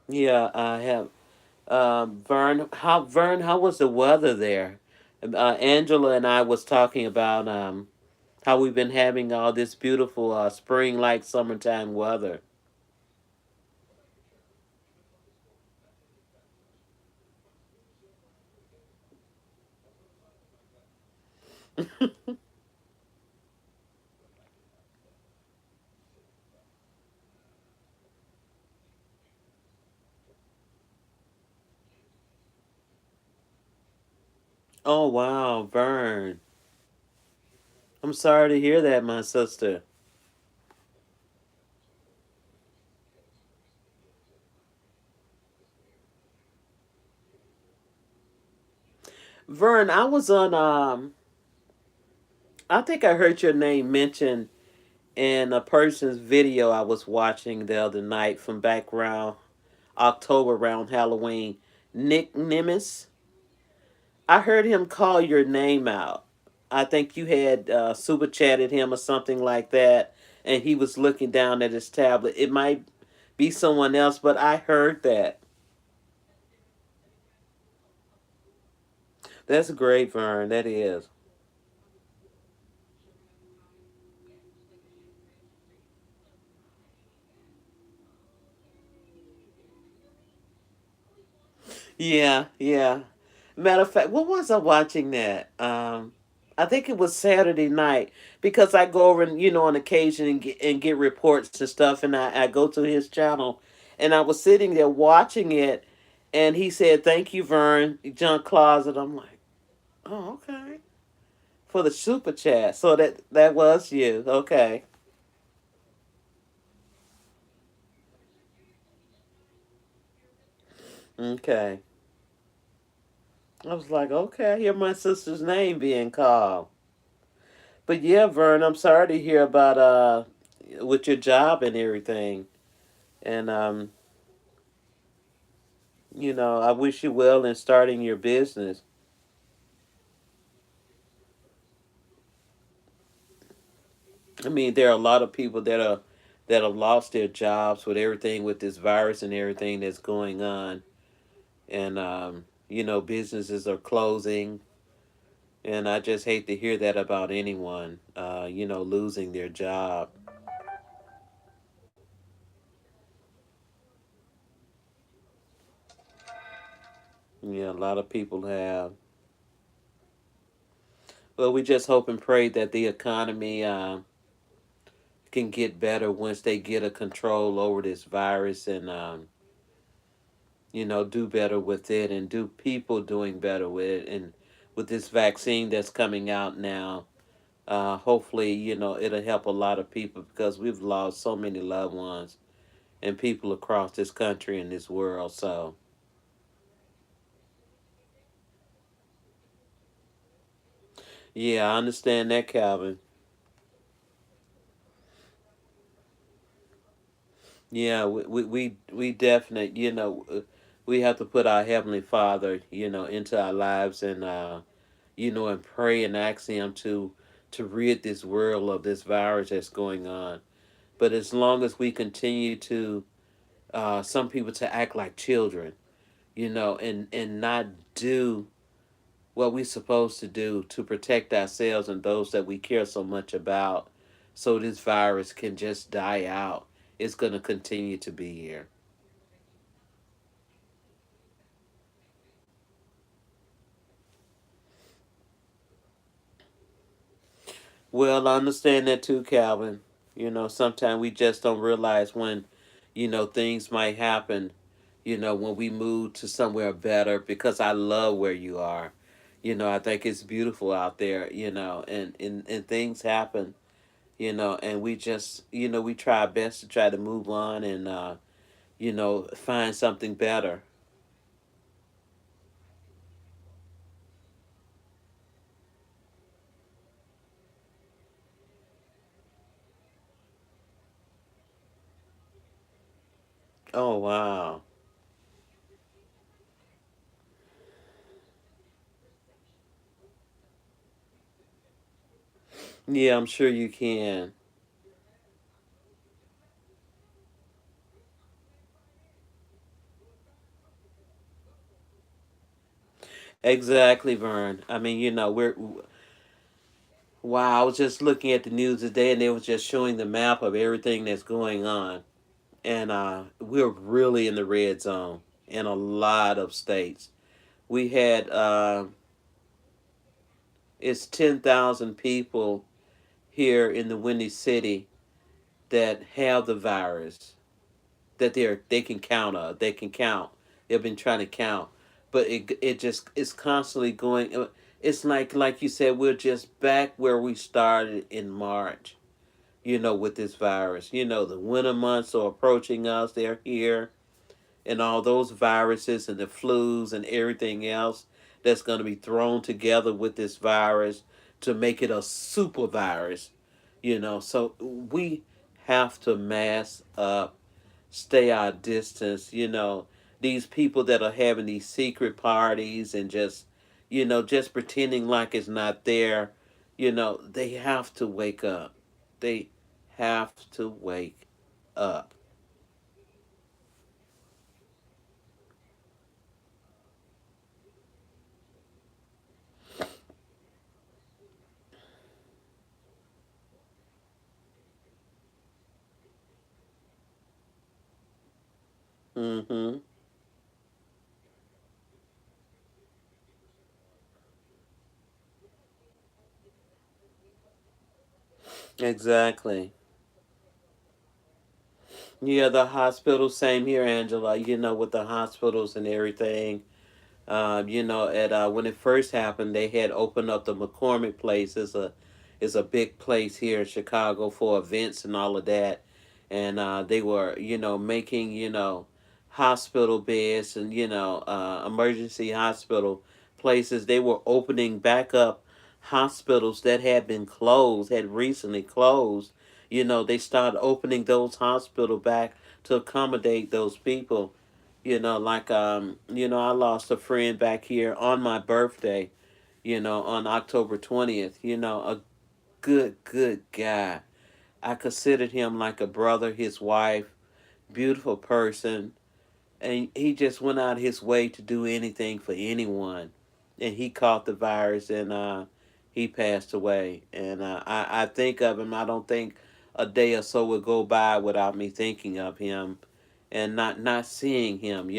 A: Yeah, I have. Vern, how was the weather there? Angela and I was talking about how we've been having all this beautiful spring like summertime weather. Oh wow, Vern. I'm sorry to hear that, my sister. Vern, I was on I think I heard your name mentioned in a person's video I was watching the other night from back around October around Halloween. Nick Nimitz. I heard him call your name out. I think you had super chatted him or something like that, and he was looking down at his tablet. It might be someone else, but I heard that. That's great, Vern. That is. Yeah, yeah. Matter of fact, what was I watching that? I think it was Saturday night because I go over and on occasion and get reports and stuff, and I go to his channel, and I was sitting there watching it, and he said, "Thank you, Vern, John Closet." I'm like, "Oh, okay." For the super chat, so that was you, okay, okay. I was like, okay, I hear my sister's name being called. But yeah, Vern, I'm sorry to hear about with your job and everything. And I wish you well in starting your business. I mean, there are a lot of people that have lost their jobs with everything with this virus and everything that's going on. And businesses are closing, and I just hate to hear that about anyone losing their job. Yeah, a lot of people have. Well, we just hope and pray that the economy can get better once they get a control over this virus, and do better with it, and do people doing better with it, and with this vaccine that's coming out now. Hopefully, it'll help a lot of people because we've lost so many loved ones and people across this country and this world. So yeah, I understand that, Calvin. Yeah, we definitely, we have to put our Heavenly Father, into our lives, and and pray and ask Him to rid this world of this virus that's going on. But as long as we continue to, some people to act like children, and not do what we're supposed to do to protect ourselves and those that we care so much about so this virus can just die out. It's going to continue to be here. Well, I understand that too, Calvin. Sometimes we just don't realize when, things might happen, when we move to somewhere better because I love where you are. I think it's beautiful out there, and things happen, and we just, we try our best to try to move on and, find something better. Oh, wow. Yeah, I'm sure you can. Exactly, Vern. I mean, wow, I was just looking at the news today and they was just showing the map of everything that's going on. And we're really in the red zone in a lot of states. We had it's 10,000 people here in the Windy City that have the virus that they can count on. They can count. They've been trying to count, but it just it's constantly going. It's like you said, we're just back where we started in March. With this virus. The winter months are approaching us. They're here, and all those viruses and the flus and everything else that's going to be thrown together with this virus to make it a super virus. So we have to mask up, stay our distance. These people that are having these secret parties and just pretending like it's not there. They have to wake up. They have to wake up. Mm-hmm. Exactly. Yeah, the hospital, same here, Angela. With the hospitals and everything. At when it first happened, they had opened up the McCormick Place. Is a big place here in Chicago for events and all of that, and they were making hospital beds and emergency hospital places. They were opening back up hospitals that had been closed, had recently closed. They started opening those hospital back to accommodate those people. Like I lost a friend back here on my birthday, on October 20th. A good guy. I considered him like a brother, his wife, beautiful person, and he just went out his way to do anything for anyone. And he caught the virus and he passed away. And I think of him. I don't think a day or so would go by without me thinking of him and not seeing him.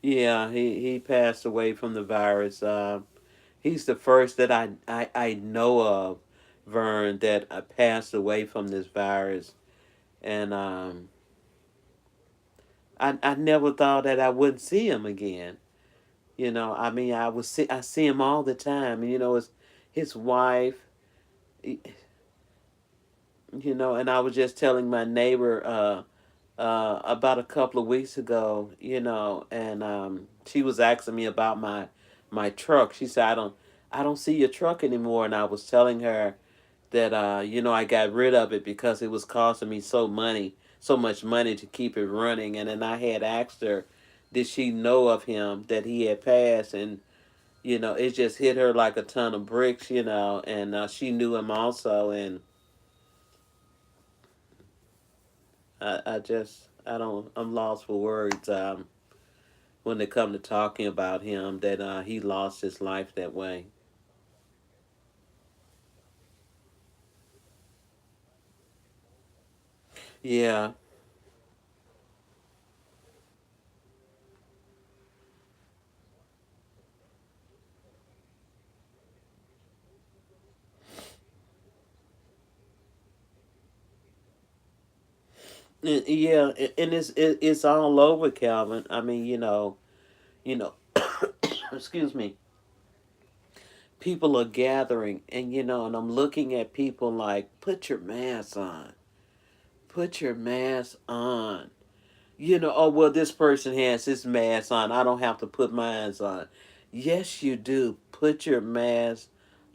A: Yeah, he passed away from the virus. He's the first that I know of, Vern, that passed away from this virus. And I never thought that I wouldn't see him again. I mean, I see him all the time. His wife, y- and I was just telling my neighbor about a couple of weeks ago, and she was asking me about my truck. She said, I don't see your truck anymore," and I was telling her that I got rid of it because it was costing me so much money to keep it running. And then I had asked her, did she know of him that he had passed, and it just hit her like a ton of bricks, and she knew him also, and I don't, I'm lost for words. When they come to talking about him, that he lost his life that way. Yeah, yeah, and it's all over, Calvin. I mean, you know, excuse me. People are gathering, and and I'm looking at people like, put your mask on, put your mask on. Oh, well, this person has his mask on. I don't have to put mine on. Yes, you do. Put your mask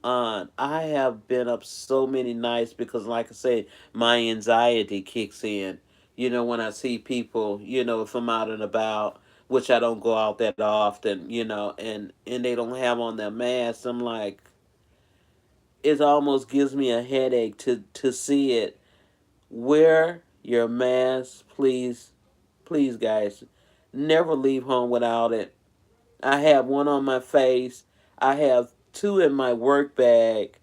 A: on. I have been up so many nights because, like I said, my anxiety kicks in. When I see people, if I'm out and about, which I don't go out that often, and they don't have on their mask, I'm like, it almost gives me a headache to see it. Wear your mask, please. Please, guys, never leave home without it. I have one on my face. I have two in my work bag,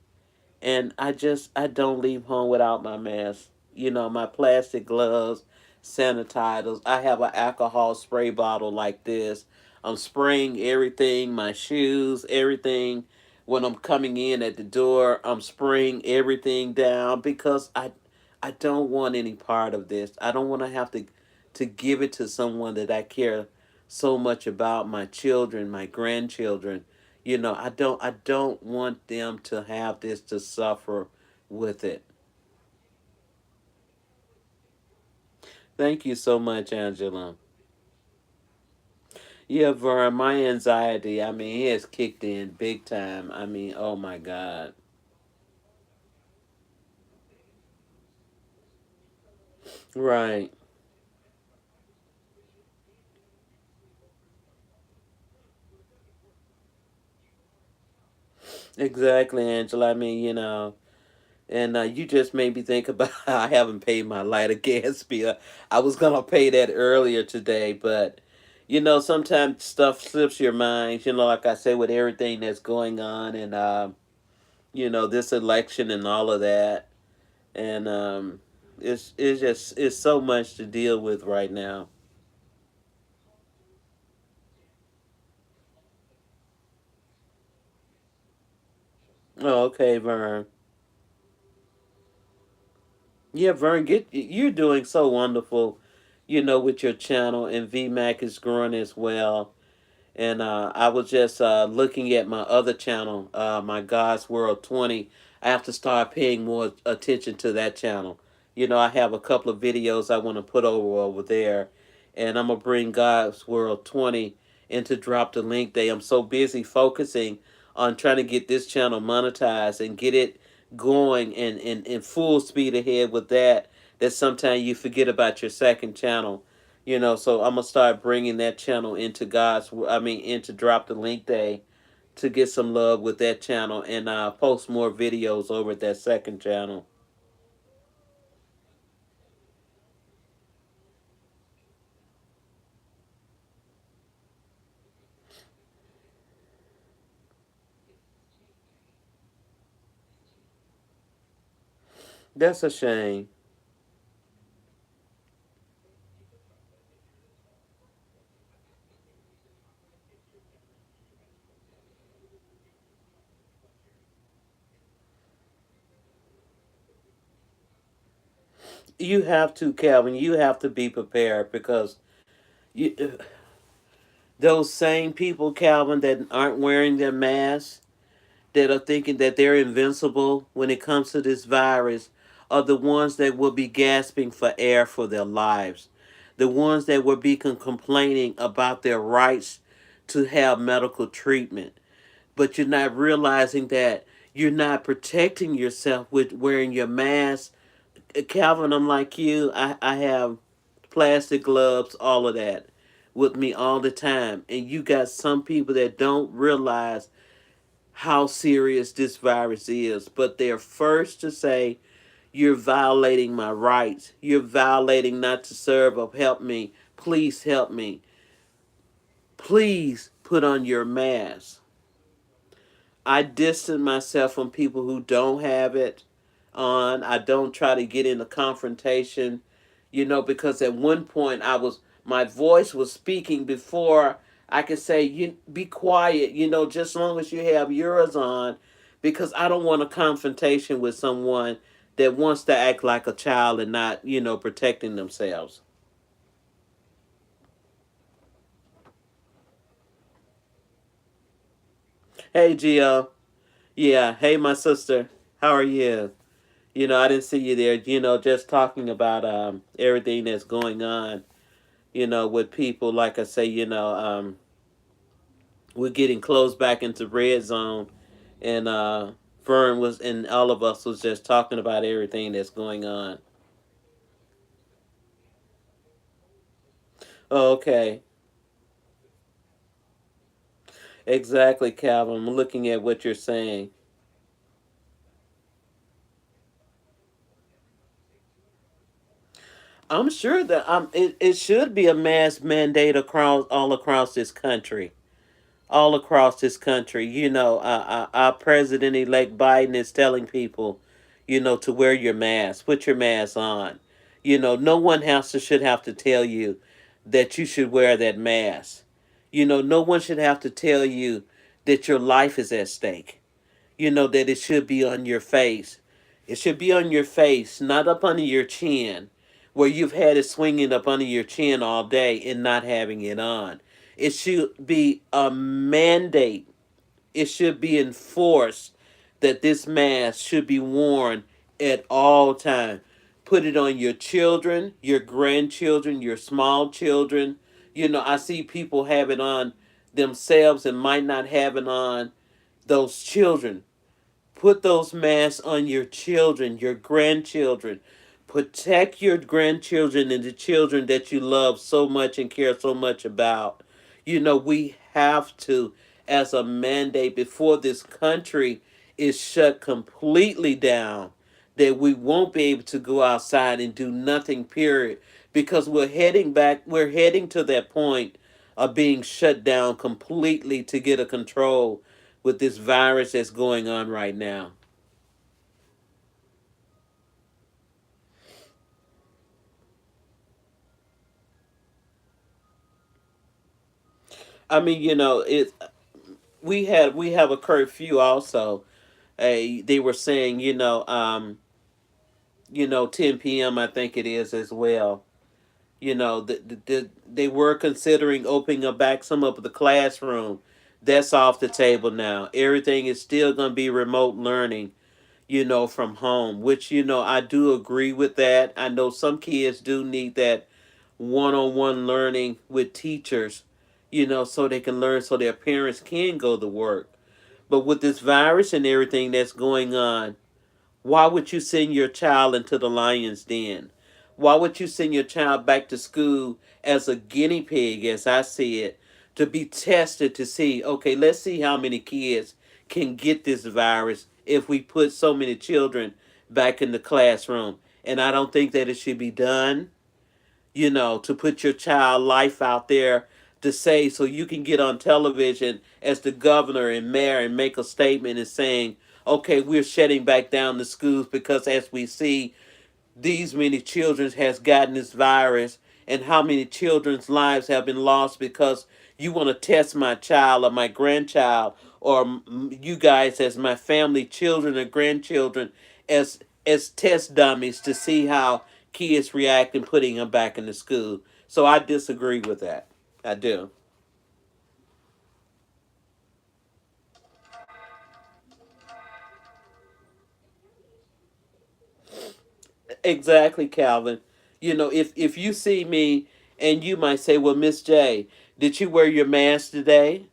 A: and I don't leave home without my mask. My plastic gloves, sanitizers. I have an alcohol spray bottle like this. I'm spraying everything, my shoes, everything. When I'm coming in at the door, I'm spraying everything down because I don't want any part of this. I don't want to have to give it to someone that I care so much about, my children, my grandchildren. I don't want them to have this, to suffer with it. Thank you so much, Angela. Yeah, Vern, my anxiety, I mean, it has kicked in big time. I mean, oh my God. Right. Exactly, Angela. I mean, and you just made me think about how I haven't paid my light of gas bill. I was gonna pay that earlier today, but sometimes stuff slips your mind. Like I said, with everything that's going on, and this election and all of that, and it's so much to deal with right now. Oh, okay, Vern. Yeah, Vern, you're doing so wonderful. With your channel, and VMAC is growing as well. And I was just looking at my other channel, my God's World 20. I have to start paying more attention to that channel. I have a couple of videos I want to put over there, and I'm gonna bring God's World 20 and to drop the link there. I'm so busy focusing on trying to get this channel monetized and get it going and full speed ahead with that. That sometimes you forget about your second channel. So I'm gonna start bringing that channel into into Drop the Link Day to get some love with that channel, and post more videos over at that second channel. That's a shame. You have to, Calvin. You have to be prepared because you, those same people, Calvin, that aren't wearing their masks, that are thinking that they're invincible when it comes to this virus, are the ones that will be gasping for air for their lives. The ones that will be complaining about their rights to have medical treatment. But you're not realizing that you're not protecting yourself with wearing your mask. Calvin, I'm like you. I have plastic gloves, all of that with me all the time. And you got some people that don't realize how serious this virus is, but they're first to say You're violating my rights. You're violating not to serve or help me. Please help me. Please put on your mask. I distance myself from people who don't have it on. I don't try to get in a confrontation, because at one point my voice was speaking before I could say, you be quiet, just as long as you have yours on, because I don't want a confrontation with someone that wants to act like a child and not, protecting themselves. Hey, Gio. Yeah. Hey, my sister. How are you? I didn't see you there. Just talking about everything that's going on. With people, like I say, we're getting close back into red zone, and Fern was, and all of us was just talking about everything that's going on. Oh, okay, exactly, Calvin. I'm looking at what you're saying. I'm sure that it should be a mass mandate across all across this country. All across this country. Our president elect Biden is telling people, to wear your mask, put your mask on. No one should have to tell you that you should wear that mask. No one should have to tell you that your life is at stake. That it should be on your face. It should be on your face, not up under your chin, where you've had it swinging up under your chin all day and not having it on. It should be a mandate. It should be enforced that this mask should be worn at all times. Put it on your children, your grandchildren, your small children. I see people have it on themselves and might not have it on those children. Put those masks on your children, your grandchildren. Protect your grandchildren and the children that you love so much and care so much about. We have to, as a mandate, before this country is shut completely down, that we won't be able to go outside and do nothing, period. Because we're heading to that point of being shut down completely to get a control with this virus that's going on right now. I mean, we have a curfew also. They were saying, 10 p.m. I think it is as well. They were considering opening up back some of the classroom. That's off the table now. Everything is still going to be remote learning, from home, which, I do agree with that. I know some kids do need that one on one learning with teachers, so they can learn so their parents can go to work. But with this virus and everything that's going on, why would you send your child into the lion's den? Why would you send your child back to school as a guinea pig, as I see it, to be tested to see, okay, let's see how many kids can get this virus if we put so many children back in the classroom? And I don't think that it should be done, to put your child life out there to say so you can get on television as the governor and mayor and make a statement and saying, okay, we're shutting back down the schools because as we see these many children has gotten this virus and how many children's lives have been lost because you want to test my child or my grandchild or you guys as my family children or grandchildren as test dummies to see how kids react and putting them back in the school. So I disagree with that. I do. Exactly, Calvin. If you see me and you might say, well, Miss J, did you wear your mask today?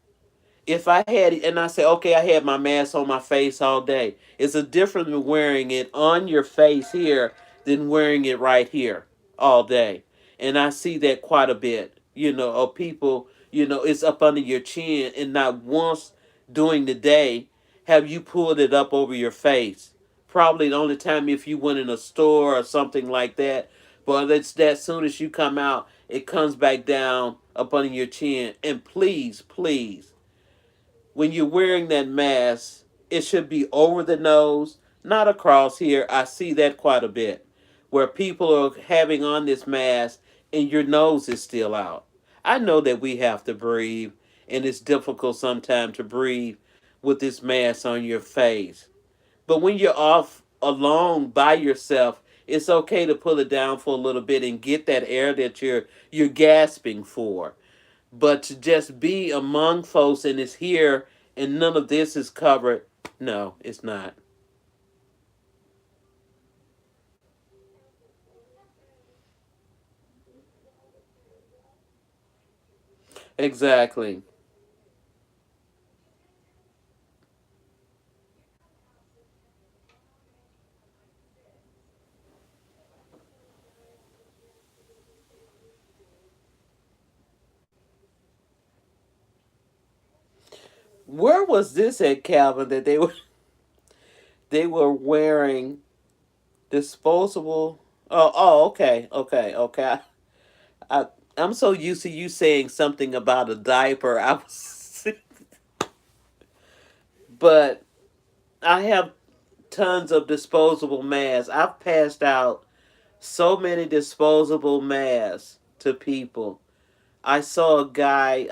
A: If I had it and I say, okay, I had my mask on my face all day, it's a difference than wearing it on your face here than wearing it right here all day. And I see that quite a bit, of people, it's up under your chin and not once during the day have you pulled it up over your face probably the only time if you went in a store or something like that. But it's that soon as you come out, it comes back down up under your chin. And please, please, when you're wearing that mask, it should be over the nose, not across here. I see that quite a bit, where people are having on this mask and your nose is still out. I know that we have to breathe, and it's difficult sometimes to breathe with this mask on your face. But when you're off alone by yourself, it's okay to pull it down for a little bit and get that air that you're gasping for. But to just be among folks and it's here and none of this is covered, no, it's not. Exactly. Where was this at, Calvin, that they were wearing disposable? Oh, okay, okay, okay. I I'm so used to you saying something about a diaper. I was, but I have tons of disposable masks. I've passed out so many disposable masks to people. I saw a guy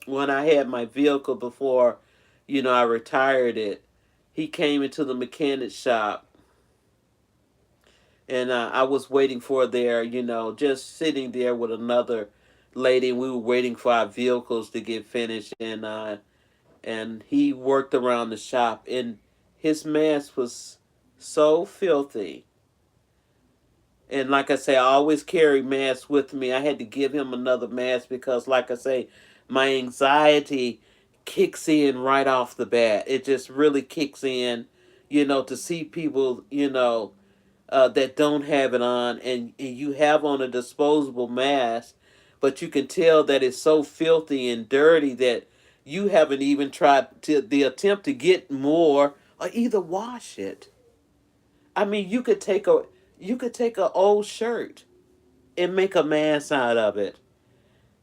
A: when I had my vehicle before, I retired it. He came into the mechanic shop, and I was waiting for there, just sitting there with another lady, and we were waiting for our vehicles to get finished, and he worked around the shop, and his mask was so filthy. And like I say, I always carry masks with me. I had to give him another mask because, like I say, my anxiety kicks in right off the bat. It just really kicks in, to see people, that don't have it on, and you have on a disposable mask, but you can tell that it's so filthy and dirty that you haven't even tried to the attempt to get more or either wash it. I mean, you could take a old shirt and make a mask out of it.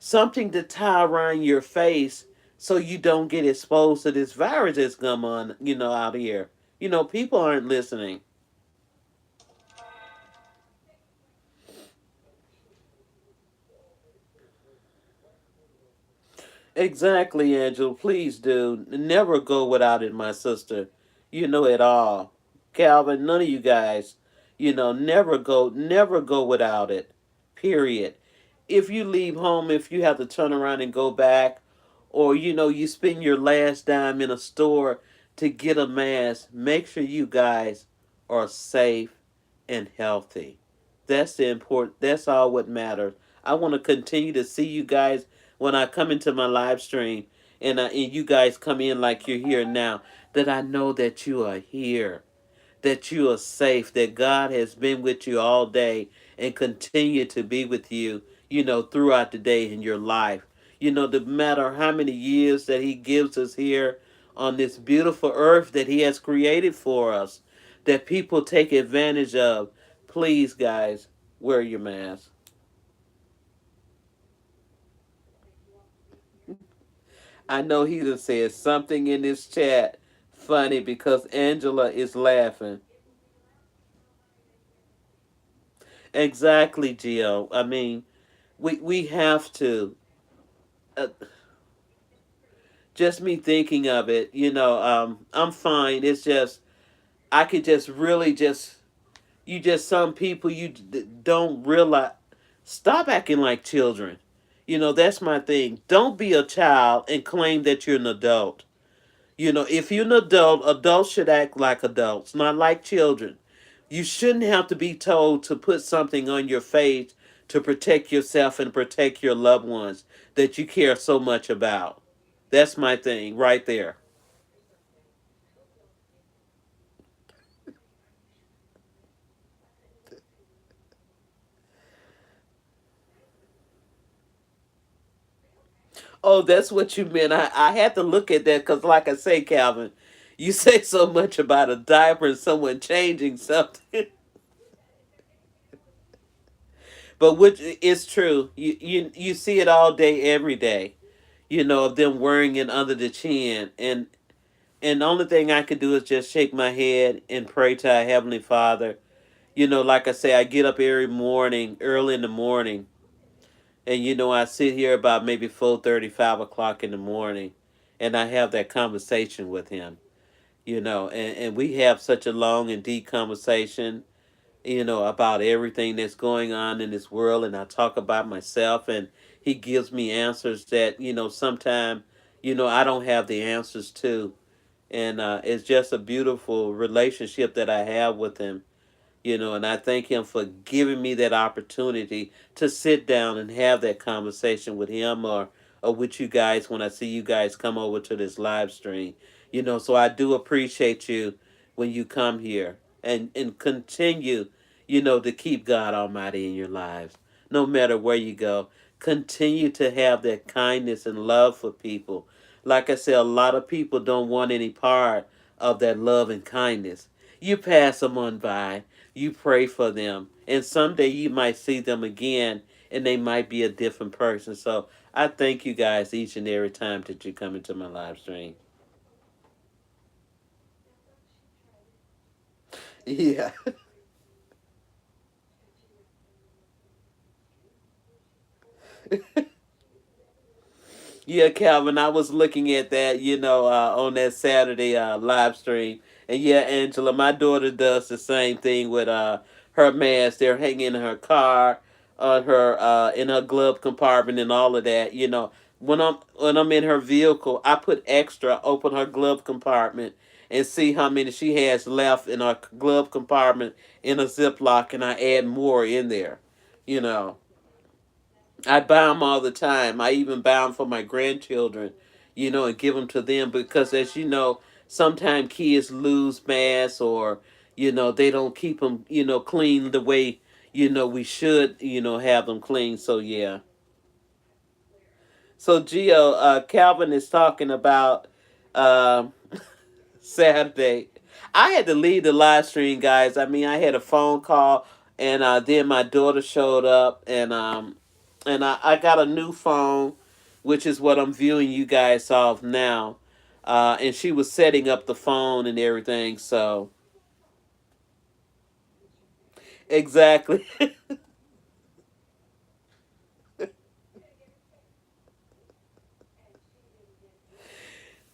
A: Something to tie around your face so you don't get exposed to this virus that's come on, out here. People aren't listening. Exactly, Angela. Please do. Never go without it, my sister. You know it all. Calvin, none of you guys, never go without it. Period. If you leave home, if you have to turn around and go back, or you spend your last dime in a store to get a mask, make sure you guys are safe and healthy. That's all what matters. I want to continue to see you guys when I come into my live stream, and you guys come in like you're here now, that I know that you are here, that you are safe, that God has been with you all day and continue to be with you, throughout the day in your life. No matter how many years that He gives us here on this beautiful earth that He has created for us, that people take advantage of. Please, guys, wear your mask. I know he done said something in this chat funny because Angela is laughing. Exactly, Gio. I mean, we have to. Uh, just me thinking of it, I'm fine. It's just I could just really just you just some people don't realize. Stop acting like children. That's my thing. Don't be a child and claim that you're an adult. If you're an adult, adults should act like adults, not like children. You shouldn't have to be told to put something on your face to protect yourself and protect your loved ones that you care so much about. That's my thing right there. Oh, that's what you meant. I had to look at that because, like I say, Calvin, You say so much about a diaper and someone changing something, but which is true. You see it all day, every day. You know, of them wearing it under the chin, and the only thing I could do is just shake my head and pray to our heavenly Father. You know, like I say, I get up every morning, early in the morning, and I sit here about maybe 4:30, 5 o'clock in the morning, and I have that conversation with him. And we have such a long and deep conversation, about everything that's going on in this world, and I talk about myself, and he gives me answers that, sometimes, I don't have the answers to. And it's just a beautiful relationship that I have with him, and I thank him for giving me that opportunity to sit down and have that conversation with him, or with you guys when I see you guys come over to this live stream. So I do appreciate you when you come here, and continue, to keep God Almighty in your lives. No matter where you go, continue to have that kindness and love for people. Like I said, a lot of people don't want any part of that love and kindness. You pass them on by, you pray for them, and someday you might see them again, and they might be a different person. So I thank you guys each and every time that you come into my live stream. Yeah. Yeah, Calvin, I was looking at that, on that Saturday live stream. And yeah, Angela, my daughter does the same thing with her mask. They're hanging in her car, on her in her glove compartment and all of that. When I'm in her vehicle, I put extra, open her glove compartment and see how many she has left in her glove compartment in a Ziploc, and I add more in there. You know. I buy them all the time. I even buy them for my grandchildren, and give them to them because, as you know, sometimes kids lose masks, or, they don't keep them, clean the way, we should, have them clean. So, yeah. So, Gio, Calvin is talking about um Saturday. I had to leave the live stream, guys. I mean, I had a phone call, and then my daughter showed up, and I got a new phone, which is what I'm viewing you guys off now. And she was setting up the phone and everything. So exactly,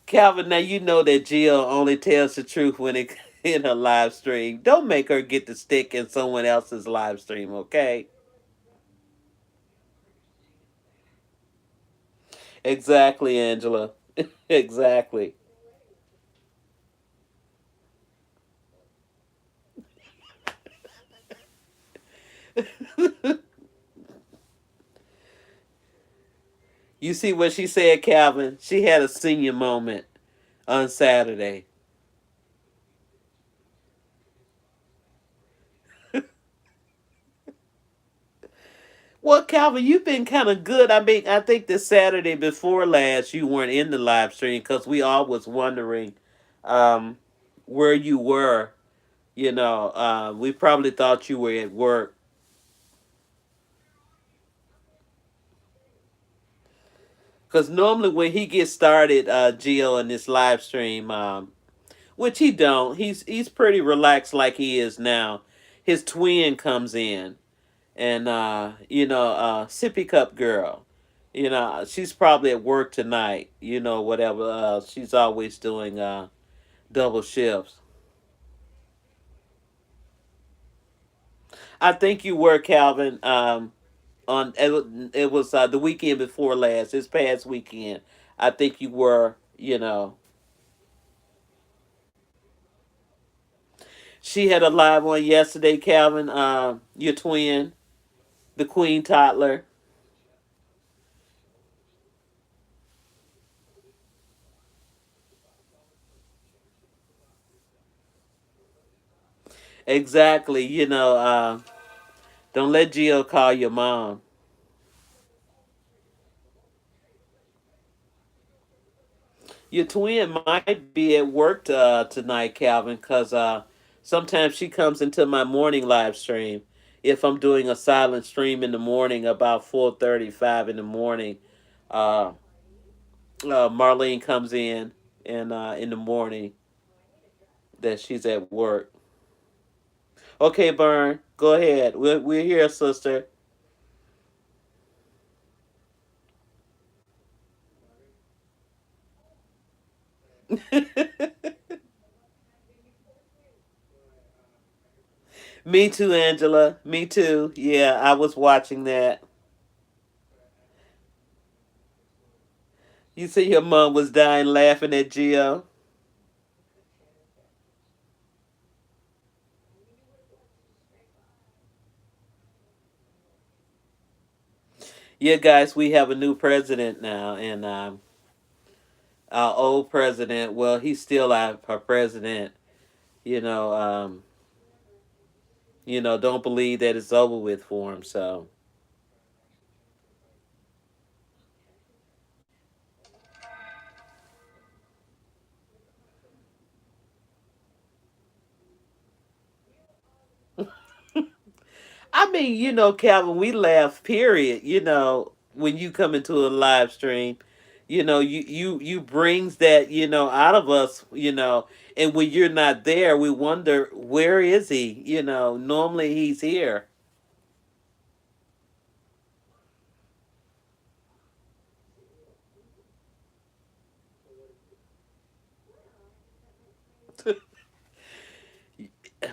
A: Calvin. Now you know that Jill only tells the truth when it in her live stream. Don't make her get the stick in someone else's live stream, okay? Exactly, Angela. Exactly. You see what she said, Calvin? She had a senior moment on Saturday. Well, Calvin, you've been kind of good. I mean, I think the Saturday before last, you weren't in the live stream because we all was wondering um, where you were. We probably thought you were at work. Because normally when he gets started, Gio, in this live stream, which he don't, he's pretty relaxed like he is now. His twin comes in, and sippy cup girl, she's probably at work tonight, whatever, she's always doing double shifts. I think you were, Calvin, on it was the weekend before last, this past weekend. I think you were, she had a live one yesterday, Calvin, your twin, the queen toddler. Exactly, don't let Gio call your mom. Your twin might be at work tonight, Calvin, because sometimes she comes into my morning live stream. If I'm doing a silent stream in the morning, about 4:35 in the morning, uh, Marlene comes in in the morning that she's at work. Okay, Bern, go ahead. We're here, sister. Me too, Angela. Me too. Yeah, I was watching that. You see, your mom was dying laughing at Gio. Yeah, guys, we have a new president now, and our old president. Well, he's still our president. You know, um, don't believe that it's over with for him. So, I mean, Calvin, we laugh. Period. When you come into a live stream, you brings that out of us. And when you're not there, we wonder where is he. Normally he's here.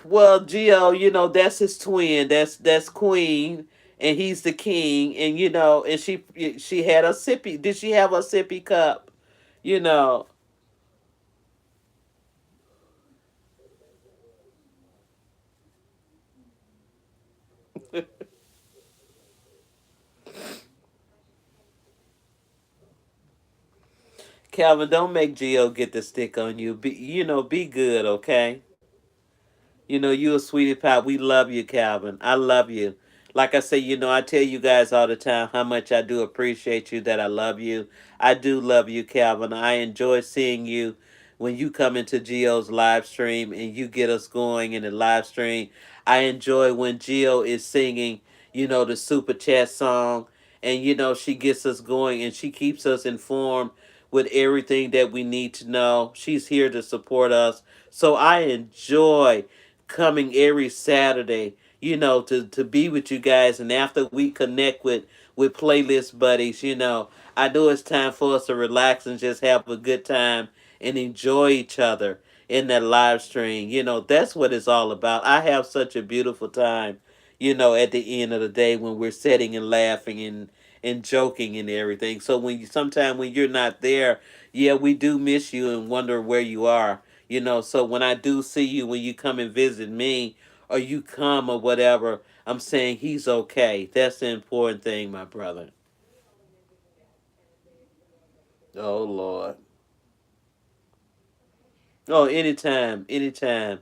A: Well, Gio, that's his twin. That's Queen, and he's the king. And and she had a sippy. Did she have a sippy cup? You know, Calvin, don't make Gio get the stick on you. Be good, okay? You a sweetie pie. We love you, Calvin. I love you. Like I say, I tell you guys all the time how much I do appreciate you, that I love you. I do love you, Calvin. I enjoy seeing you when you come into Geo's live stream and you get us going in the live stream. I enjoy when Geo is singing, the super chat song, and she gets us going and she keeps us informed with everything that we need to know. She's here to support us. So I enjoy coming every Saturday, to be with you guys. And after we connect with playlist buddies, I know it's time for us to relax and just have a good time and enjoy each other in that live stream. That's what it's all about. I have such a beautiful time, at the end of the day when we're sitting and laughing and joking and everything. So sometime when you're not there, yeah, we do miss you and wonder where you are. So when I do see you, when you come and visit me, or you come or whatever, I'm saying he's okay. That's the important thing, my brother. Oh Lord. Oh, anytime, anytime.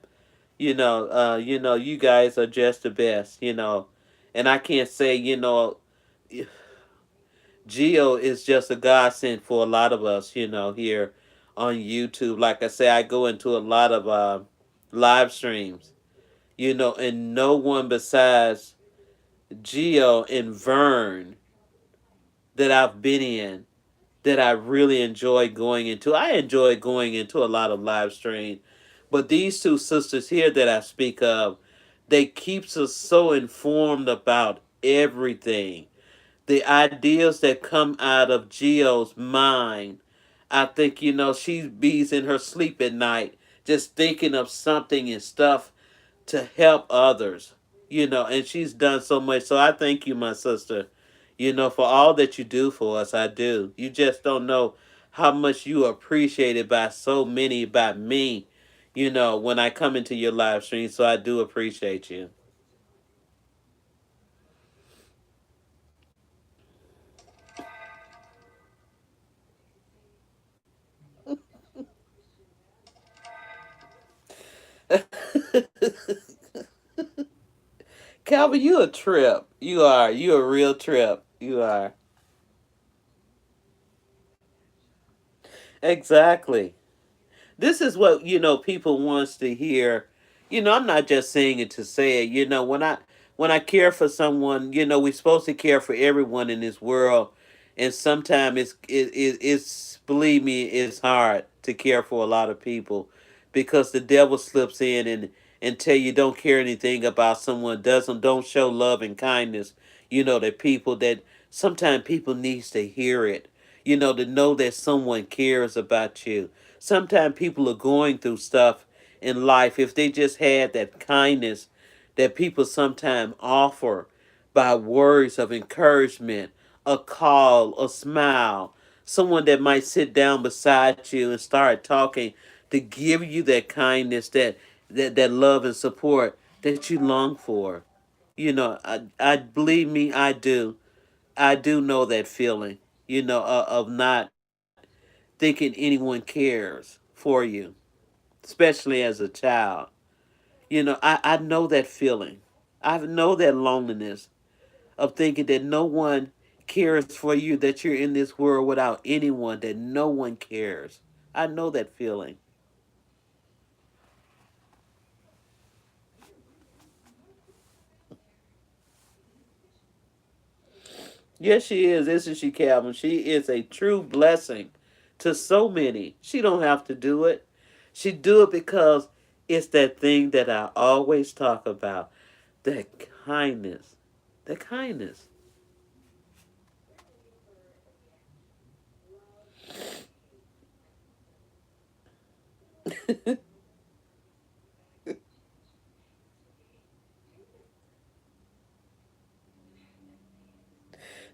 A: You guys are just the best. And I can't say, Geo is just a godsend for a lot of us, here on YouTube. Like I say, I go into a lot of live streams, and no one besides Geo and Vern that I've been in that I really enjoy going into. I enjoy going into a lot of live stream, but these two sisters here that I speak of, they keeps us so informed about everything. The ideas that come out of Geo's mind, I think she bees in her sleep at night just thinking of something and stuff to help others, and she's done so much. So I thank you, my sister, for all that you do for us. I do. You just don't know how much you are appreciated by so many, by me, when I come into your live stream. So I do appreciate you. Calvin, you a trip. You are. You a real trip. You are. Exactly. This is what people wants to hear. I'm not just saying it to say it. When I care for someone, we're supposed to care for everyone in this world, and sometimes it's believe me, it's hard to care for a lot of people because the devil slips in and tell you don't care anything about someone, doesn't don't show love and kindness. That people that sometimes people needs to hear it. To know that someone cares about you. Sometimes people are going through stuff in life. If they just had that kindness that people sometimes offer by words of encouragement, a call, a smile, someone that might sit down beside you and start talking to give you that kindness, that love and support that you long for. I believe me, I do know that feeling, of not thinking anyone cares for you, especially as a child. I know that feeling. I know that loneliness of thinking that no one cares for you, that you're in this world without anyone, that no one cares. I know that feeling. Yes, she is, isn't she, Calvin? She is a true blessing to so many. She don't have to do it. She do it because it's that thing that I always talk about, that kindness. The kindness.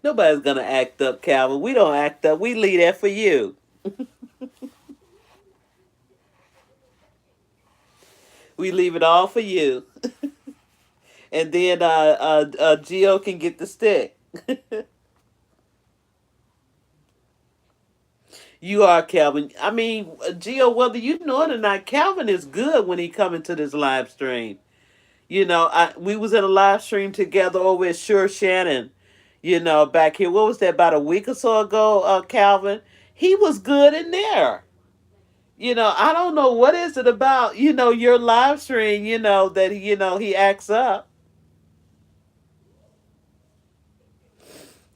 A: Nobody's gonna act up, Calvin. We don't act up. We leave that for you. We leave it all for you, and then Gio can get the stick. You are Calvin. I mean, Gio, whether you know it or not, Calvin is good when he come into this live stream. We was in a live stream together over at Sure Shannon. Back here. What was that, about a week or so ago? Calvin, he was good in there. I don't know what is it about, your live stream, that he acts up.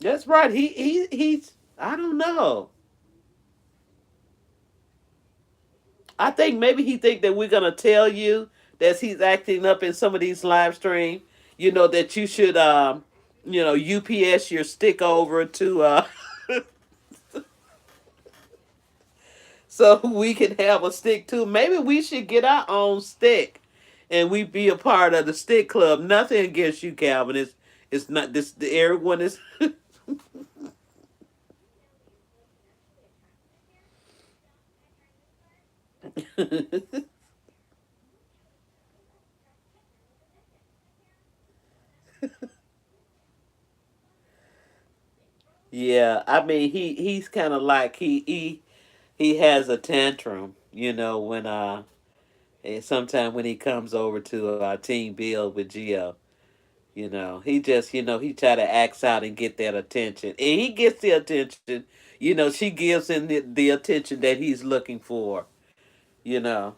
A: That's right. He's I don't know. I think maybe he think that we're gonna tell you that he's acting up in some of these live stream, that you should UPS your stick over to so we can have a stick too. Maybe we should get our own stick and we be a part of the stick club. Nothing against you, Calvin. It's not this. Everyone is. Yeah, I mean he's kind of like he has a tantrum, when sometime when he comes over to team build with Geo. He just, he try to act out and get that attention. And he gets the attention. She gives him the attention that he's looking for, you know.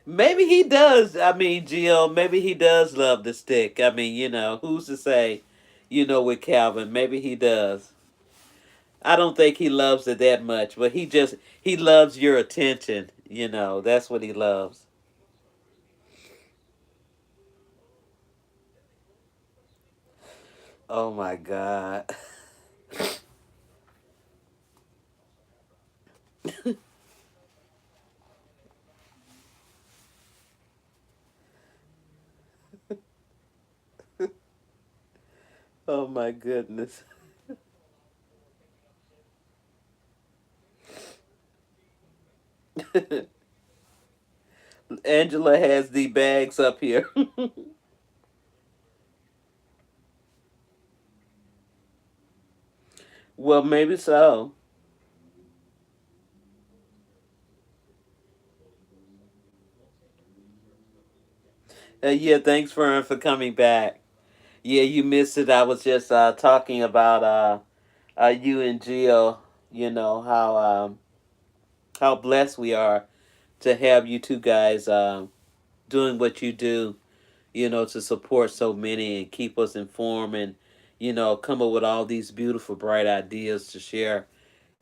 A: Maybe he does. I mean, Gio, maybe he does love the stick. I mean, who's to say, with Calvin, maybe he does. I don't think he loves it that much, but he loves your attention. That's what he loves. Oh my God. Oh my goodness. Angela has the bags up here. Well, maybe so. Yeah, thanks for coming back. Yeah, you missed it. I was just talking about you and Gio. You know how blessed we are to have you two guys doing what you do. You know, to support so many and keep us informed and come up with all these beautiful, bright ideas to share.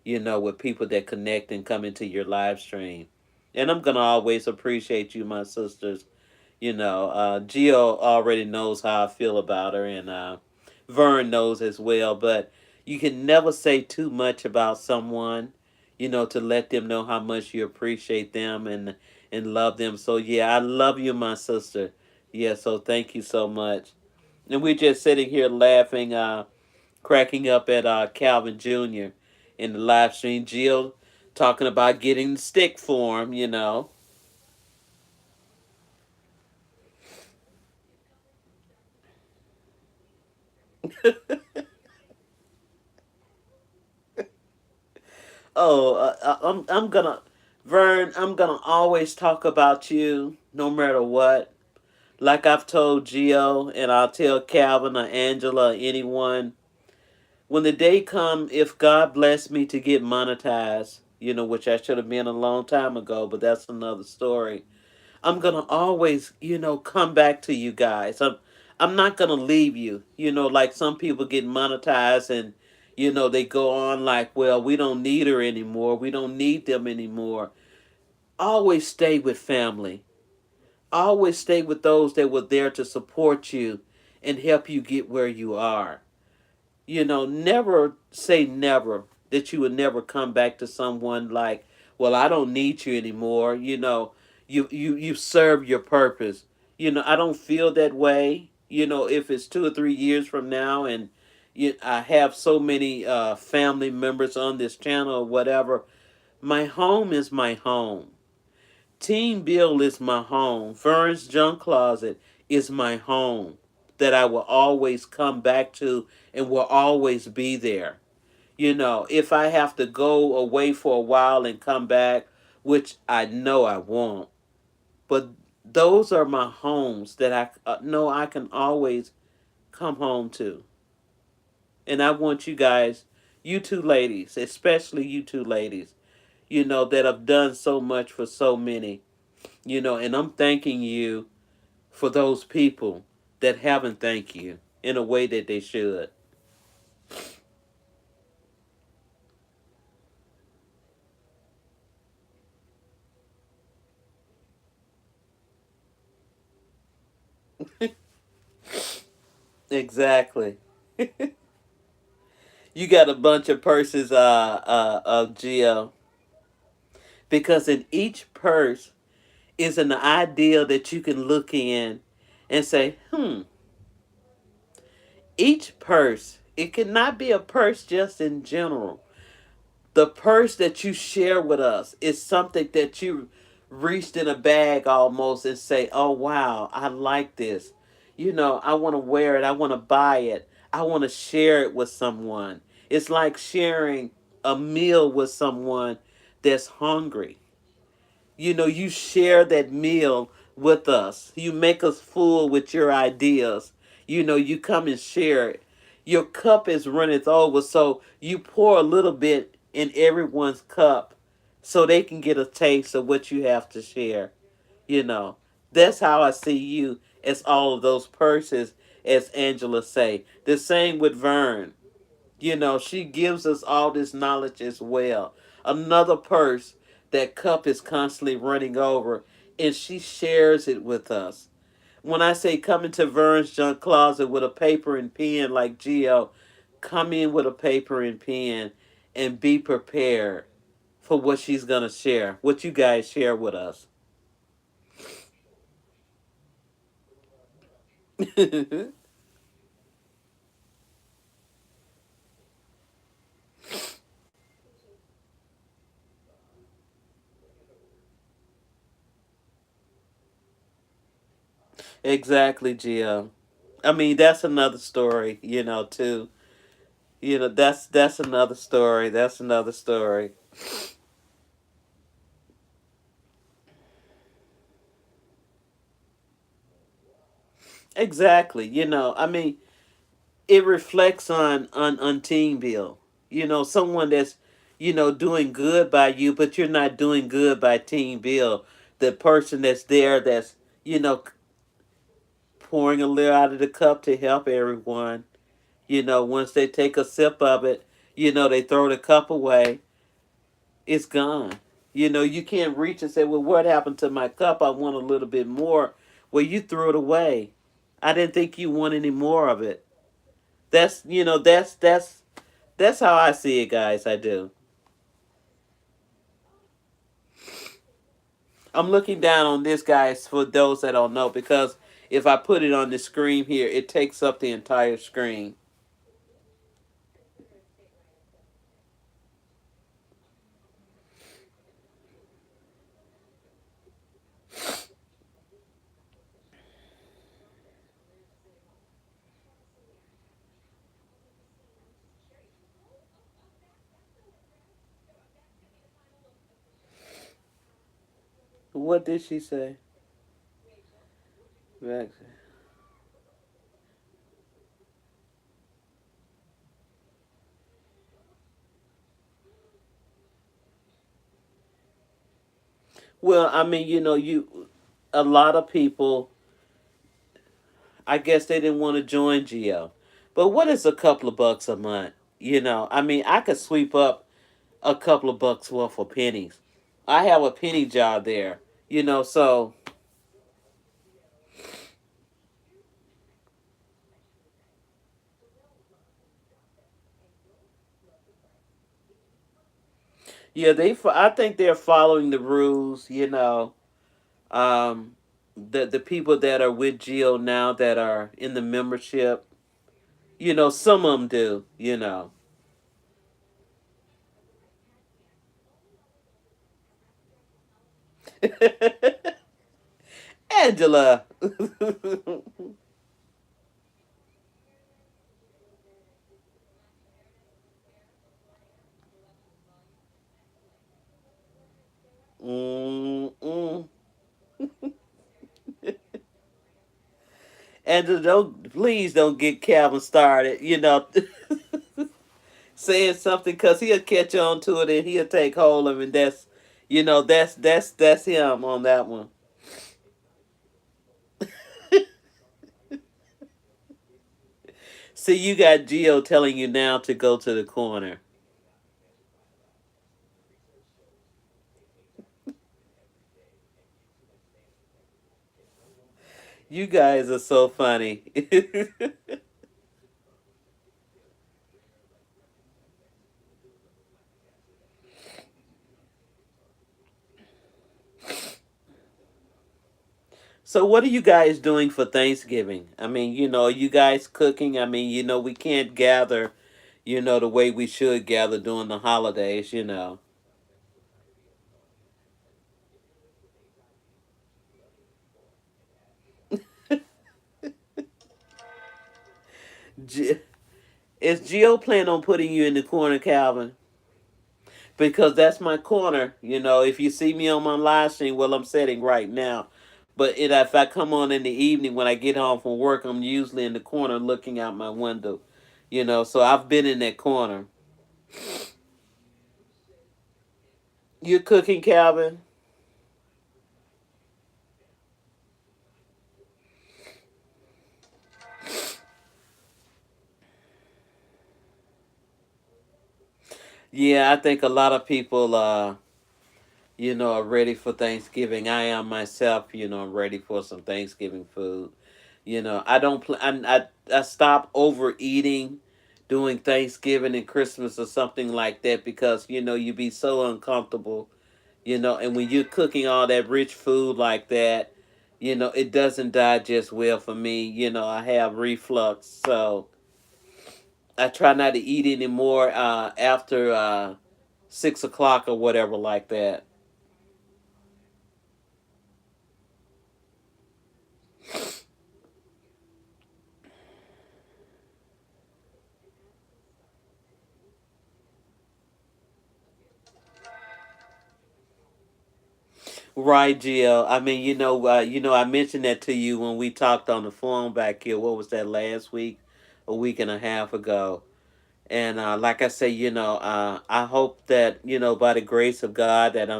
A: With people that connect and come into your live stream. And I'm gonna always appreciate you, my sisters. Gio already knows how I feel about her, and Vern knows as well. But you can never say too much about someone, to let them know how much you appreciate them and love them. So yeah, I love you, my sister. Yeah, so thank you so much. And we're just sitting here laughing, cracking up at Calvin Jr. in the live stream. Jill talking about getting the stick for him. Oh, I'm gonna, Vern, I'm gonna always talk about you no matter what. Like I've told Gio, and I'll tell Calvin or Angela or anyone, when the day come, if God bless me to get monetized, which I should have been a long time ago, but that's another story. I'm gonna always, come back to you guys. I'm not gonna leave you. Like some people get monetized and they go on like, well, we don't need her anymore. We don't need them anymore. Always stay with family. Always stay with those that were there to support you and help you get where you are. Never say never that you would never come back to someone like, well, I don't need you anymore. You serve your purpose. I don't feel that way. If it's 2 or 3 years from now and I have so many family members on this channel or whatever, my home is my home. Team Bill is my home. Fern's Junk Closet is my home that I will always come back to and will always be there. If I have to go away for a while and come back, which I know I won't, but those are my homes that I know I can always come home to. And I want you guys, you two ladies, especially you two ladies, that have done so much for so many, and I'm thanking you for those people that haven't thanked you in a way that they should. Exactly. You got a bunch of purses of Geo because in each purse is an idea that you can look in and say, each purse, it cannot be a purse just in general. The purse that you share with us is something that you reached in a bag almost and say, oh, wow, I like this. I want to wear it. I want to buy it. I want to share it with someone. It's like sharing a meal with someone that's hungry. You share that meal with us. You make us full with your ideas. You come and share it. Your cup is runneth over, so you pour a little bit in everyone's cup so they can get a taste of what you have to share. You know, that's how I see you as all of those purses, as Angela say. The same with Vern. She gives us all this knowledge as well. Another purse, that cup is constantly running over, and she shares it with us. When I say come into Vern's junk closet with a paper and pen like Geo, come in with a paper and pen and be prepared for what she's going to share, what you guys share with us. Exactly, Gio. I mean, that's another story, too. That's another story. That's another story. Exactly. I mean, it reflects on Team Bill. Someone that's doing good by you, but you're not doing good by Team Bill. The person that's there, that's you know pouring a little out of the cup to help everyone. Once they take a sip of it, they throw the cup away. It's gone. You can't reach and say, "Well, what happened to my cup? I want a little bit more." Well, you threw it away. I didn't think you want any more of it. That's how I see it, guys. I do. I'm looking down on this, guys, for those that don't know, because if I put it on the screen here, it takes up the entire screen. What did she say? Max? Well, I mean, a lot of people, I guess they didn't want to join Geo. But what is a couple of bucks a month? I mean, I could sweep up a couple of bucks worth of pennies. I have a penny job there, so yeah, I think they're following the rules, the people that are with Geo now that are in the membership, some of them do. Angela. Mm-mm. Angela, don't, please don't get Calvin started. Saying something, because he'll catch on to it and he'll take hold of it. That's him on that one. See, you got Geo telling you now to go to the corner. You guys are so funny. So, what are you guys doing for Thanksgiving? I mean, are you guys cooking? I mean, we can't gather, the way we should gather during the holidays. G- is Geo plan on putting you in the corner, Calvin? Because that's my corner. If you see me on my live stream, well, I'm setting right now. But if I come on in the evening when I get home from work, I'm usually in the corner looking out my window. So I've been in that corner. You're cooking, Calvin? Yeah, I think a lot of people, are ready for Thanksgiving. I am myself, I'm ready for some Thanksgiving food. I don't, I stop overeating doing Thanksgiving and Christmas or something like that, because, you be so uncomfortable, and when you're cooking all that rich food like that, it doesn't digest well for me. I have reflux, so I try not to eat anymore after 6 o'clock or whatever like that. Right, Gio. I mean, I mentioned that to you when we talked on the phone back here. What was that, last week, a week and a half ago? And like I say, I hope that by the grace of God that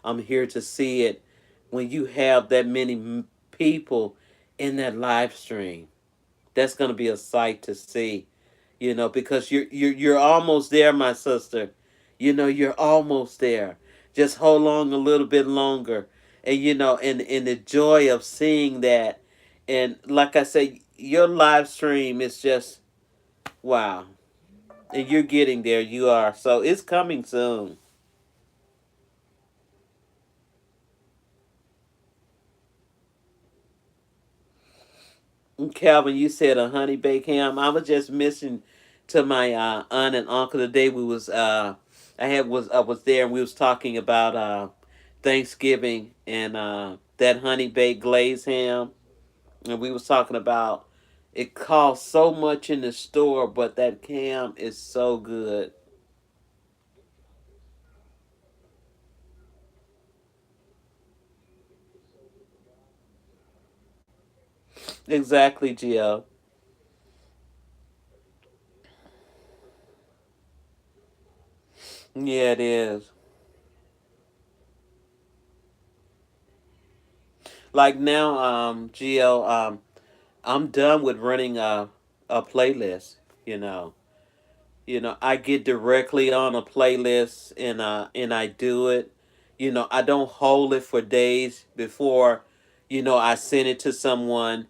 A: I'm here to see it when you have that many people in that live stream. That's gonna be a sight to see, because you're almost there, my sister. You're almost there. Just hold on a little bit longer, and and the joy of seeing that, and like I say, your live stream is just wow, and you're getting there. You are, so it's coming soon. Calvin, you said a honey baked ham. I was just missing to my aunt and uncle the day we was I was there and we was talking about Thanksgiving and that honey baked glazed ham, and we was talking about it costs so much in the store, but that ham is so good. Exactly, Gio. Yeah, it is. Like now, Gio, I'm done with running a playlist. You know, I get directly on a playlist and I do it. I don't hold it for days before I send it to someone.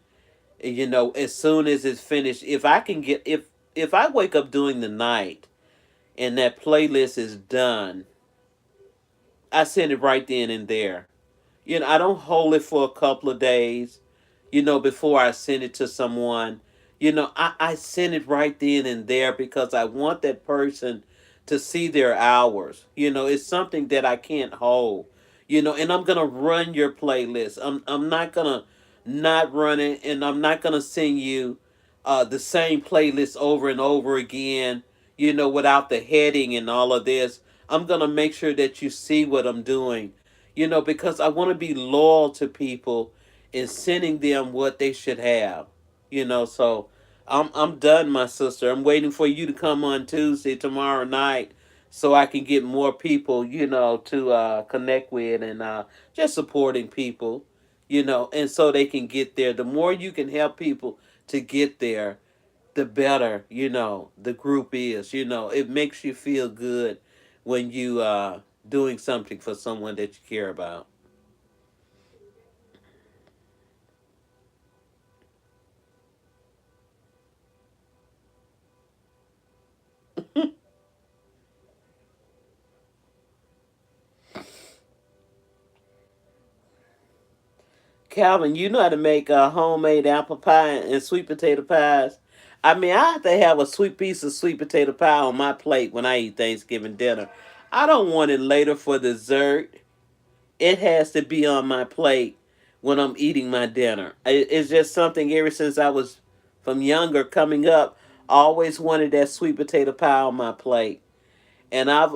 A: As soon as it's finished, if I wake up during the night and that playlist is done, I send it right then and there. I don't hold it for a couple of days, before I send it to someone. I send it right then and there because I want that person to see their hours. It's something that I can't hold. And I'm gonna run your playlist. I'm not gonna not run it, and I'm not gonna send you the same playlist over and over again, without the heading and all of this. I'm gonna make sure that you see what I'm doing, because I want to be loyal to people and sending them what they should have. So I'm done, my sister. I'm waiting for you to come on Tuesday tomorrow night so I can get more people, to connect with and just supporting people, and so they can get there. The more you can help people to get there, the better, the group is. It makes you feel good when you doing something for someone that you care about. Calvin, you know how to make homemade apple pie and sweet potato pies. I mean, I have to have a sweet piece of sweet potato pie on my plate when I eat Thanksgiving dinner. I don't want it later for dessert. It has to be on my plate when I'm eating my dinner. It's just something ever since I was from younger coming up. I always wanted that sweet potato pie on my plate, and I've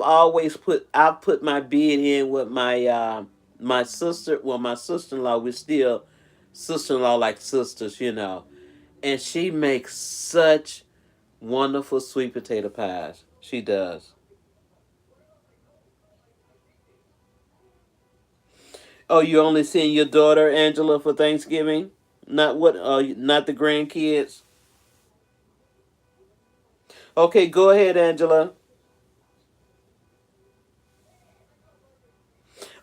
A: put my bid in with my sister. Well, my sister in law. We're still sister in law like sisters, and she makes such wonderful sweet potato pies. She does. Oh, you only seeing your daughter Angela for Thanksgiving? Not what? Not the grandkids. Okay, go ahead, Angela.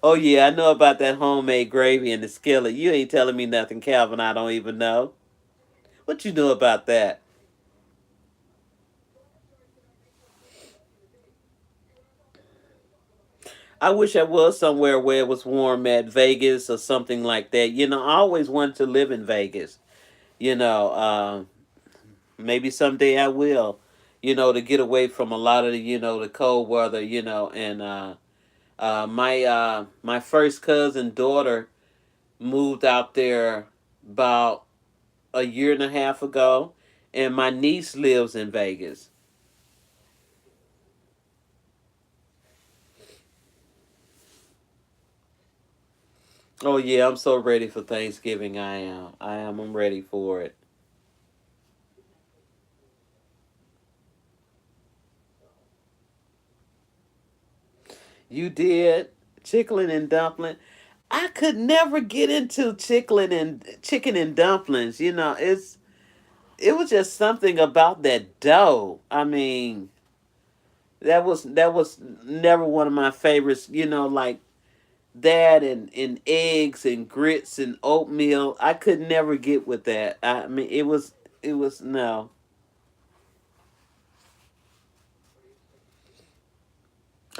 A: Oh yeah, I know about that homemade gravy in the skillet. You ain't telling me nothing, Calvin. I don't even know. What you know about that? I wish I was somewhere where it was warm at Vegas or something like that. I always wanted to live in Vegas. You know, uh, Maybe someday I will. To get away from a lot of the cold weather. And my first cousin daughter moved out there about a year and a half ago, and my niece lives in Vegas. Oh yeah, I'm so ready for Thanksgiving. I am. I am. I'm ready for it. You did chicken and dumpling. I could never get into chicken and dumplings. You know, it was just something about that dough. I mean, that was never one of my favorites. You know, like that and eggs and grits and oatmeal. I could never get with that. I mean, it was no.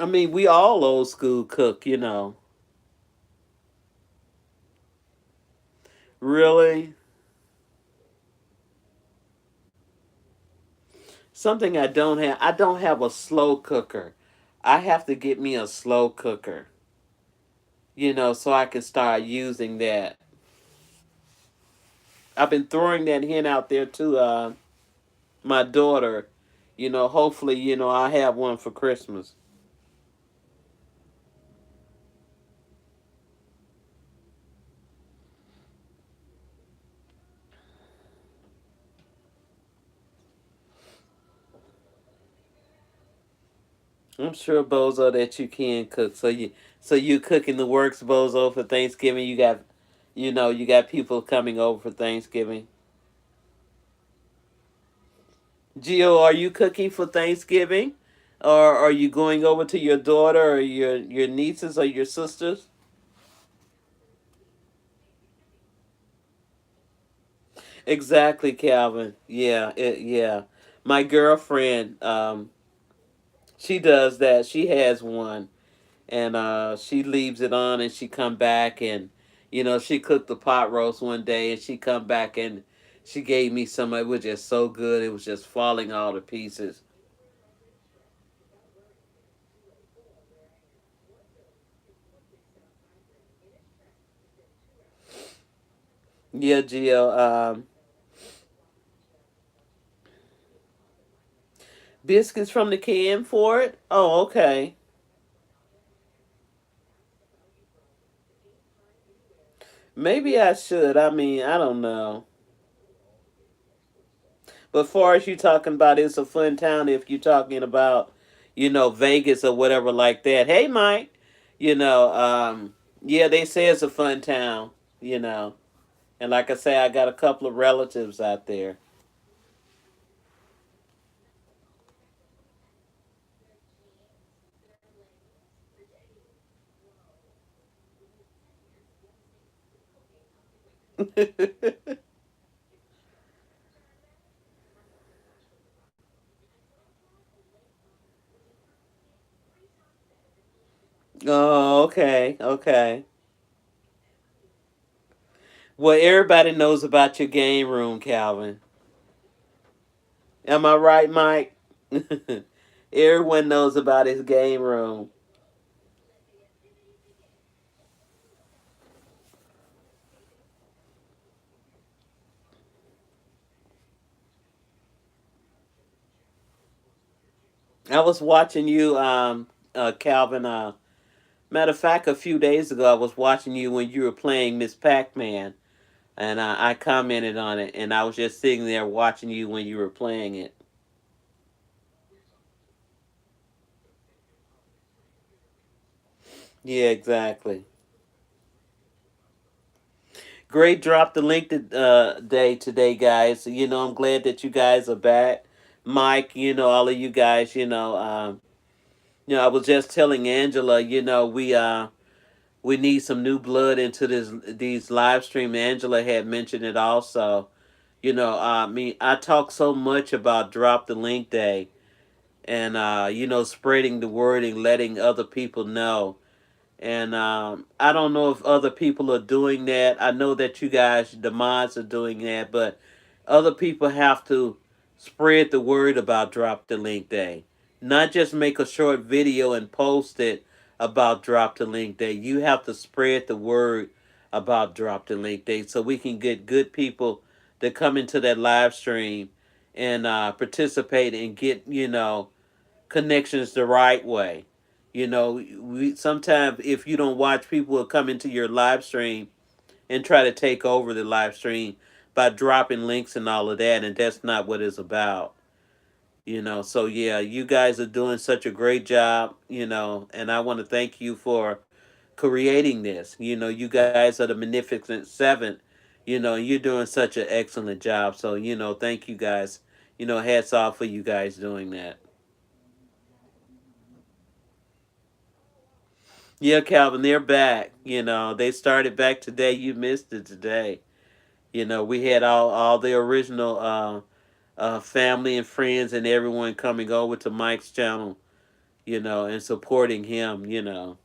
A: I mean, we all old school cook. You know, really. Something I don't have. I don't have a slow cooker. I have to get me a slow cooker. You know, so I can start using that. I've been throwing that hint out there to my daughter. You know, hopefully, I have one for Christmas. I'm sure, Bozo, that you can cook. So you cooking the works, Bozo, for Thanksgiving. You got people coming over for Thanksgiving. Gio, are you cooking for Thanksgiving, or are you going over to your daughter or your nieces or your sisters? Exactly, Calvin. Yeah, yeah. My girlfriend, she does that. She has one, and she leaves it on, and she come back, and she cooked the pot roast one day, and she come back and she gave me some. It was just so good. It was just falling all to pieces. Yeah, Gio. Biscuits from the can for it. Oh, okay. Maybe I should. I mean, I don't know. But far as you talking about, it's a fun town. If you're talking about, Vegas or whatever like that. Hey, Mike. You know, yeah, they say it's a fun town. You know, and like I say, I got a couple of relatives out there. Oh, okay, okay. Well, everybody knows about your game room, Calvin. Am I right, Mike? Everyone knows about his game room. I was watching you, Calvin. Matter of fact, a few days ago, I was watching you when you were playing Miss Pac Man, and I commented on it, and I was just sitting there watching you when you were playing it. Yeah, exactly. Great drop the link day today, guys. I'm glad that you guys are back. Mike, all of you guys, I was just telling Angela, we need some new blood into these live stream. Angela had mentioned it also. I mean, I talk so much about drop the link day and spreading the word and letting other people know. And I don't know if other people are doing that. I know that you guys, the mods, are doing that, but other people have to spread the word about Drop the Link Day. Not just make a short video and post it about Drop the Link Day. You have to spread the word about Drop the Link Day so we can get good people to come into that live stream and participate and get, connections the right way. You know, we sometimes if you don't watch, people will come into your live stream and try to take over the live stream by dropping links and all of that, and that's not what it's about. You know, so yeah, you guys are doing such a great job, you know, and I want to thank you for creating this. You know, you guys are the Magnificent Seven, you know, and you're doing such an excellent job. So, you know, thank you guys. You know, hats off for you guys doing that. Yeah, Calvin, they're back. You know, they started back today. You missed it today. You know, we had all the original family and friends and everyone coming over to Mike's channel, you know, and supporting him, you know.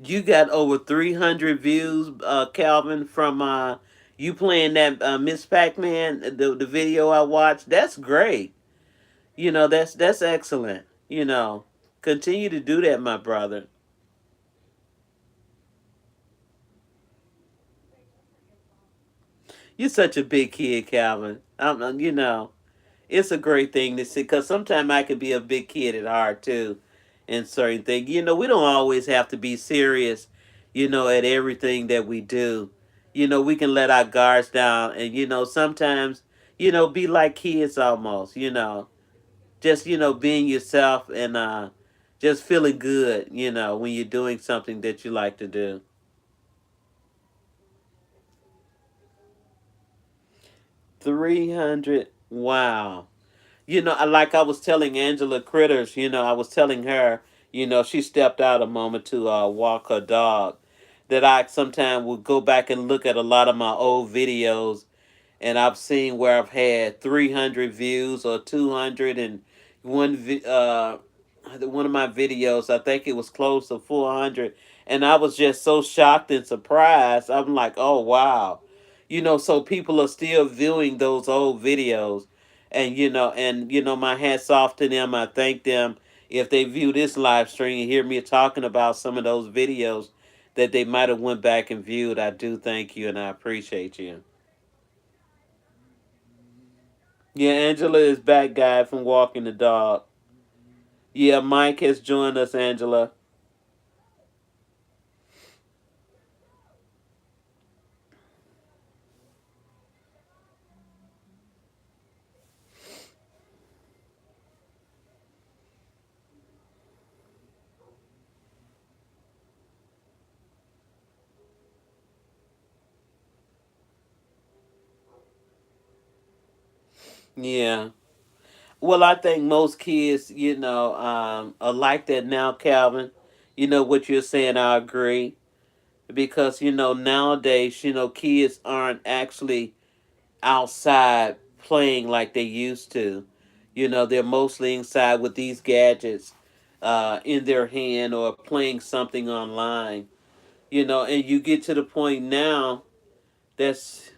A: You got over 300 views, Calvin, from you playing that Miss Pac-Man, the video I watched. That's great. You know, that's excellent. You know, continue to do that, my brother. You're such a big kid, Calvin. You know, it's a great thing to see because sometimes I can be a big kid at heart too, in certain things. You know, we don't always have to be serious, you know, at everything that we do. You know, we can let our guards down, and you know, sometimes, you know, be like kids almost. You know, just being yourself and just feeling good. You know, when you're doing something that you like to do. 300. Wow. You know, like I was telling Angela Critters, you know, I was telling her, you know, she stepped out a moment to walk her dog, that I sometimes would go back and look at a lot of my old videos, and I've seen where I've had 300 views or 200, and one of my videos, I think it was close to 400, and I was just so shocked and surprised. I'm like, oh wow, you know, so people are still viewing those old videos, and my hats off to them. I thank them if they view this live stream and hear me talking about some of those videos that they might have went back and viewed. I do thank you and I appreciate you. Yeah, Angela is back, guy, from walking the dog. Yeah, Mike has joined us, Angela. Yeah. Well, I think most kids, are like that now, Calvin. You know what you're saying, I agree. Because, nowadays, kids aren't actually outside playing like they used to. You know, they're mostly inside with these gadgets in their hand or playing something online. You know, and you get to the point now that's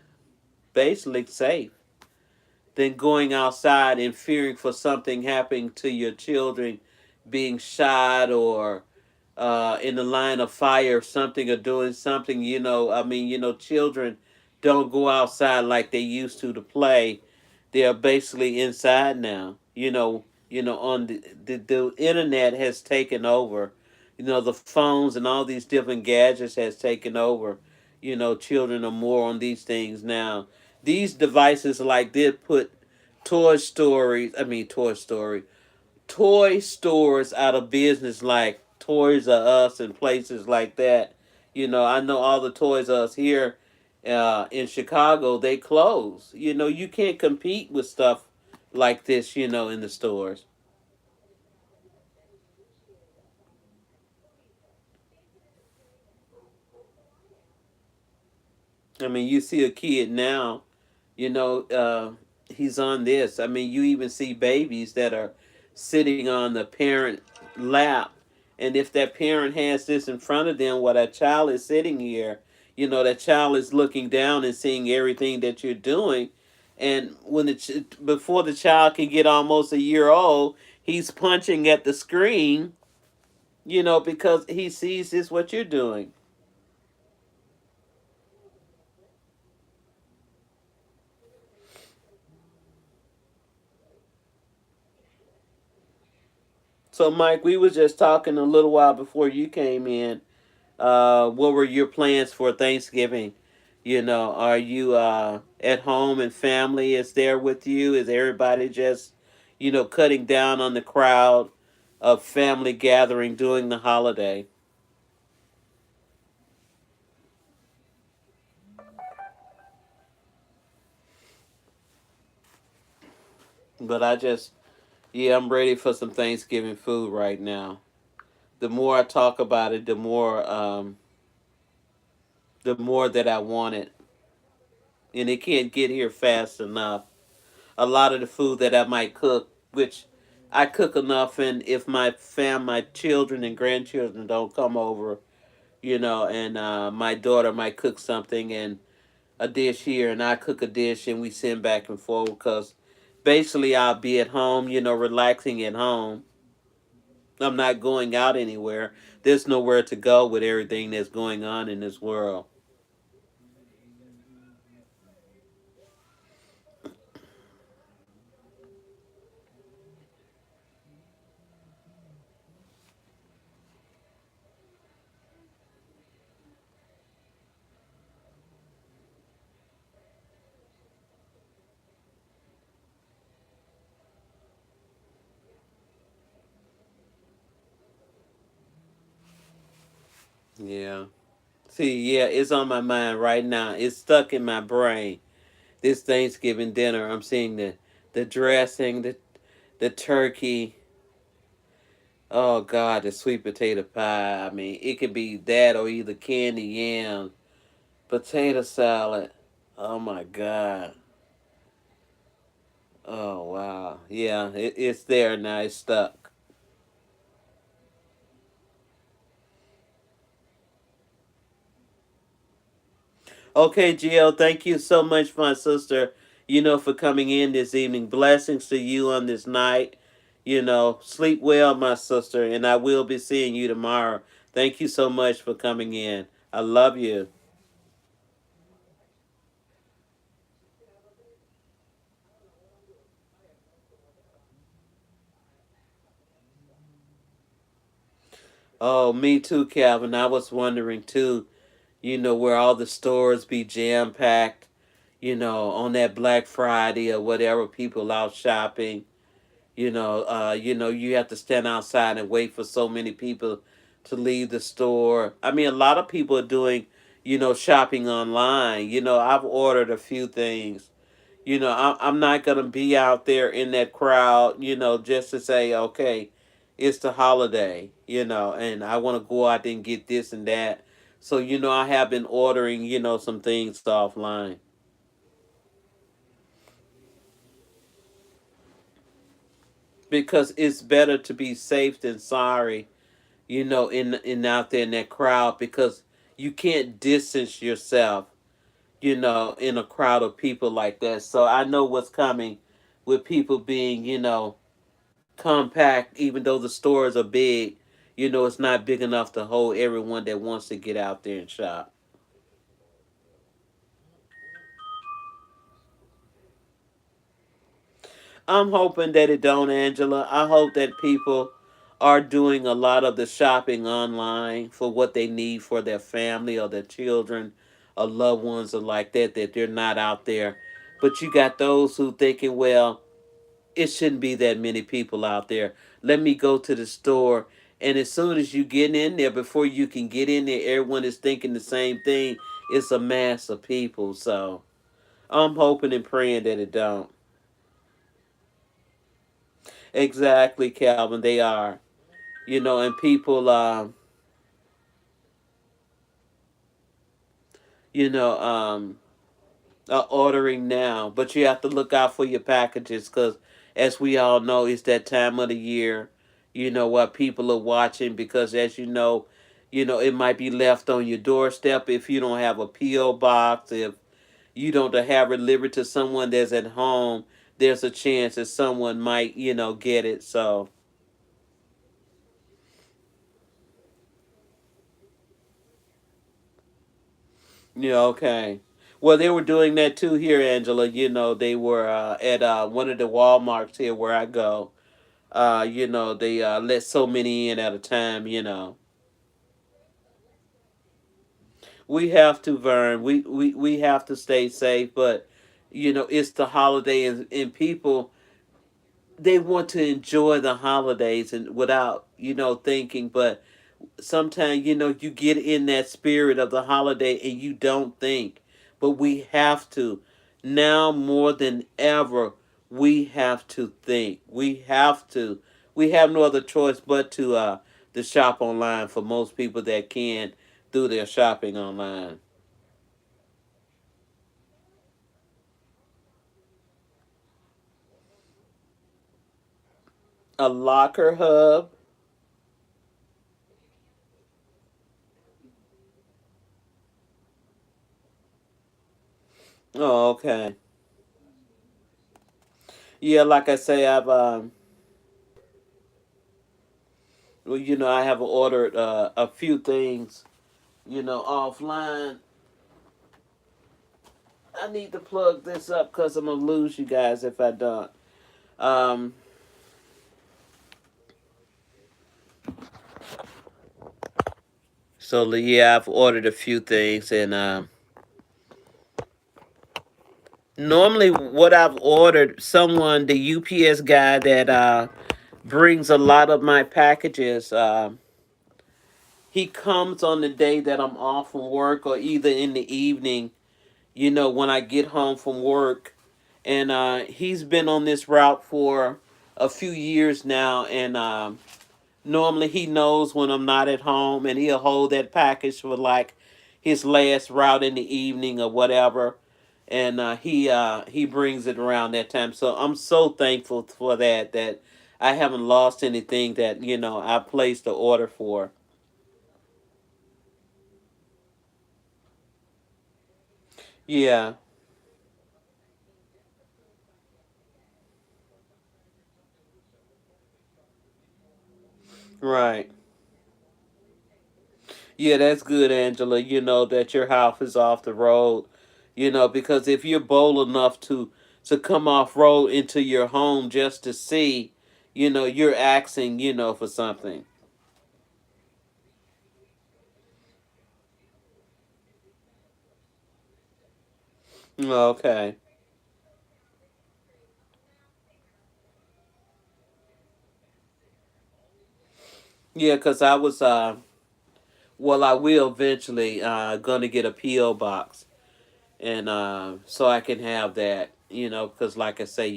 A: basically safe than going outside and fearing for something happening to your children, being shot or in the line of fire or something or doing something. Children don't go outside like they used to play. They're basically inside now. On the internet has taken over. You know, the phones and all these different gadgets has taken over. You know, children are more on these things now. These devices like this put Toy Story, toy stores out of business like Toys R Us and places like that. You know, I know all the Toys R Us here in Chicago, they close. You know, you can't compete with stuff like this, in the stores. I mean, you see a kid now, you know, he's on this. I mean, you even see babies that are sitting on the parent lap. And if that parent has this in front of them while that child is sitting here, that child is looking down and seeing everything that you're doing. And before the child can get almost a year old, he's punching at the screen, because he sees this what you're doing. So, Mike, we was just talking a little while before you came in. What were your plans for Thanksgiving? You know, are you at home and family is there with you? Is everybody just, cutting down on the crowd of family gathering during the holiday? But yeah, I'm ready for some Thanksgiving food right now. The more I talk about it, the more that I want it, and it can't get here fast enough. A lot of the food that I might cook, which I cook enough, and if my children and grandchildren don't come over, and my daughter might cook something and a dish here, and I cook a dish, and we send back and forth because basically I'll be at home, relaxing at home. I'm not going out anywhere. There's nowhere to go with everything that's going on in this world. Yeah. See, yeah, it's on my mind right now. It's stuck in my brain. This Thanksgiving dinner, I'm seeing the dressing, the turkey. Oh God, the sweet potato pie. I mean, it could be that or either candy yams, potato salad. Oh my God. Oh wow. Yeah, it's there now. It's stuck. Okay, Jill, thank you so much, my sister, for coming in this evening. Blessings to you on this night. Sleep well, my sister, and I will be seeing you tomorrow. Thank you so much for coming in. I love you. Oh, me too, Calvin. I was wondering too, where all the stores be jam packed, on that Black Friday or whatever, people out shopping. You have to stand outside and wait for so many people to leave the store. I mean, a lot of people are doing, shopping online. I've ordered a few things. I'm not gonna be out there in that crowd, just to say, okay, it's the holiday, and I want to go out there and get this and that. So, I have been ordering, some things offline because it's better to be safe than sorry, in out there in that crowd because you can't distance yourself, in a crowd of people like that. So I know what's coming with people being, compact, even though the stores are big, it's not big enough to hold everyone that wants to get out there and shop. I'm hoping that it don't, Angela. I hope that people are doing a lot of the shopping online for what they need for their family or their children or loved ones or like that they're not out there. But you got those who thinking, well, it shouldn't be that many people out there. Let me go to the store. And as soon as you get in there, before you can get in there, everyone is thinking the same thing. It's a mass of people. So I'm hoping and praying that it don't. Exactly, Calvin. They are. And people, you know, um, are ordering now. But you have to look out for your packages because, as we all know, it's that time of the year, what people are watching because, as it might be left on your doorstep if you don't have a P.O. box. If you don't have it delivered to someone that's at home, there's a chance that someone might, get it. So, yeah, okay. Well, they were doing that too here, Angela. They were at one of the Walmarts here where I go. They let so many in at a time. We have to, Vern. We have to stay safe, but it's the holiday, and people, they want to enjoy the holidays and without thinking. But sometimes you get in that spirit of the holiday and you don't think. But we have to, now more than ever, we have to think. We have no other choice but to shop online, for most people that can, do their shopping online. A locker hub. Oh, okay. Yeah, like I say, I've well, I have ordered a few things, offline. I need to plug this up because I'm gonna lose you guys if I don't. Um, so yeah, I've ordered a few things, and normally what I've ordered, someone, the UPS guy that brings a lot of my packages, he comes on the day that I'm off from work, or either in the evening, when I get home from work. And he's been on this route for a few years now, and normally he knows when I'm not at home, and he'll hold that package for like his last route in the evening or whatever. And he brings it around that time. So I'm so thankful for that, that I haven't lost anything that I placed the order for. Yeah, right. Yeah, that's good, Angela. That your house is off the road. Because if you're bold enough to come off road into your home just to see, you're asking, for something. Okay. Yeah, because I was well, I will eventually gonna get a PO box, and so I can have that. Because like I say,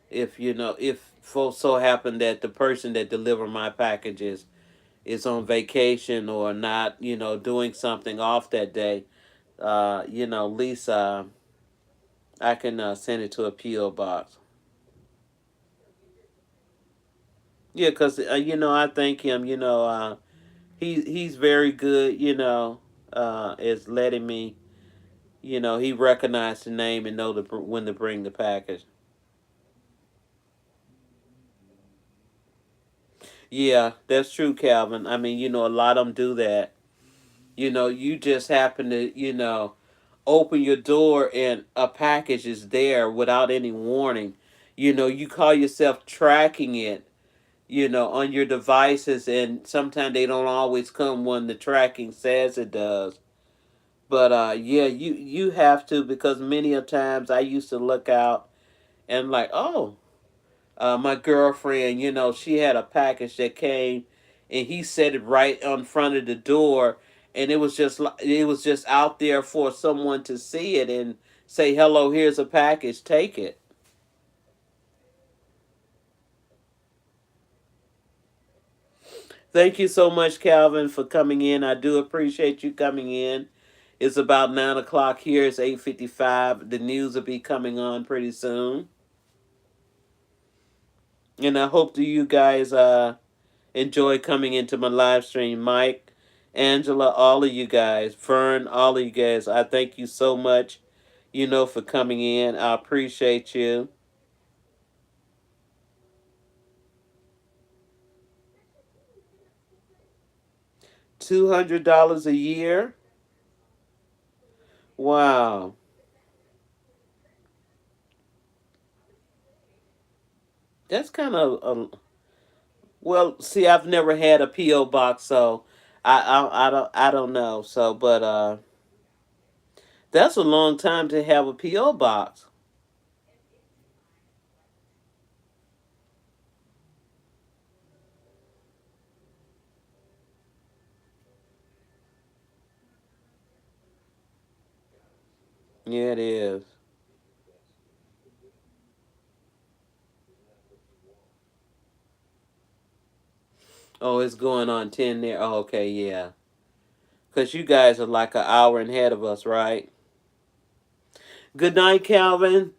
A: if if so happen that the person that deliver my packages is on vacation or not, doing something off that day, at least I can send it to a PO box. Yeah, because I thank him. He's very good. Is letting me. He recognized the name and know when to bring the package. Yeah, that's true, Calvin. I mean, a lot of them do that. You just happen to, open your door and a package is there without any warning. You call yourself tracking it, on your devices, and sometimes they don't always come when the tracking says it does. But yeah, you have to, because many a times I used to look out and like, oh, my girlfriend, she had a package that came, and he set it right in front of the door, and it was just out there for someone to see it and say, "Hello, here's a package, take it." Thank you so much, Calvin, for coming in. I do appreciate you coming in. It's about 9 o'clock here. It's 8:55. The news will be coming on pretty soon, and I hope that you guys enjoy coming into my live stream. Mike, Angela, all of you guys, Fern, all of you guys, I thank you so much, for coming in. I appreciate you. $200 a year? Wow. That's kind of well. See, I've never had a PO box, so I don't know. So, but that's a long time to have a PO box. Yeah, it is. Oh, it's going on 10 there. Oh, okay, yeah. Cause you guys are like an hour ahead of us, right? Good night, Calvin.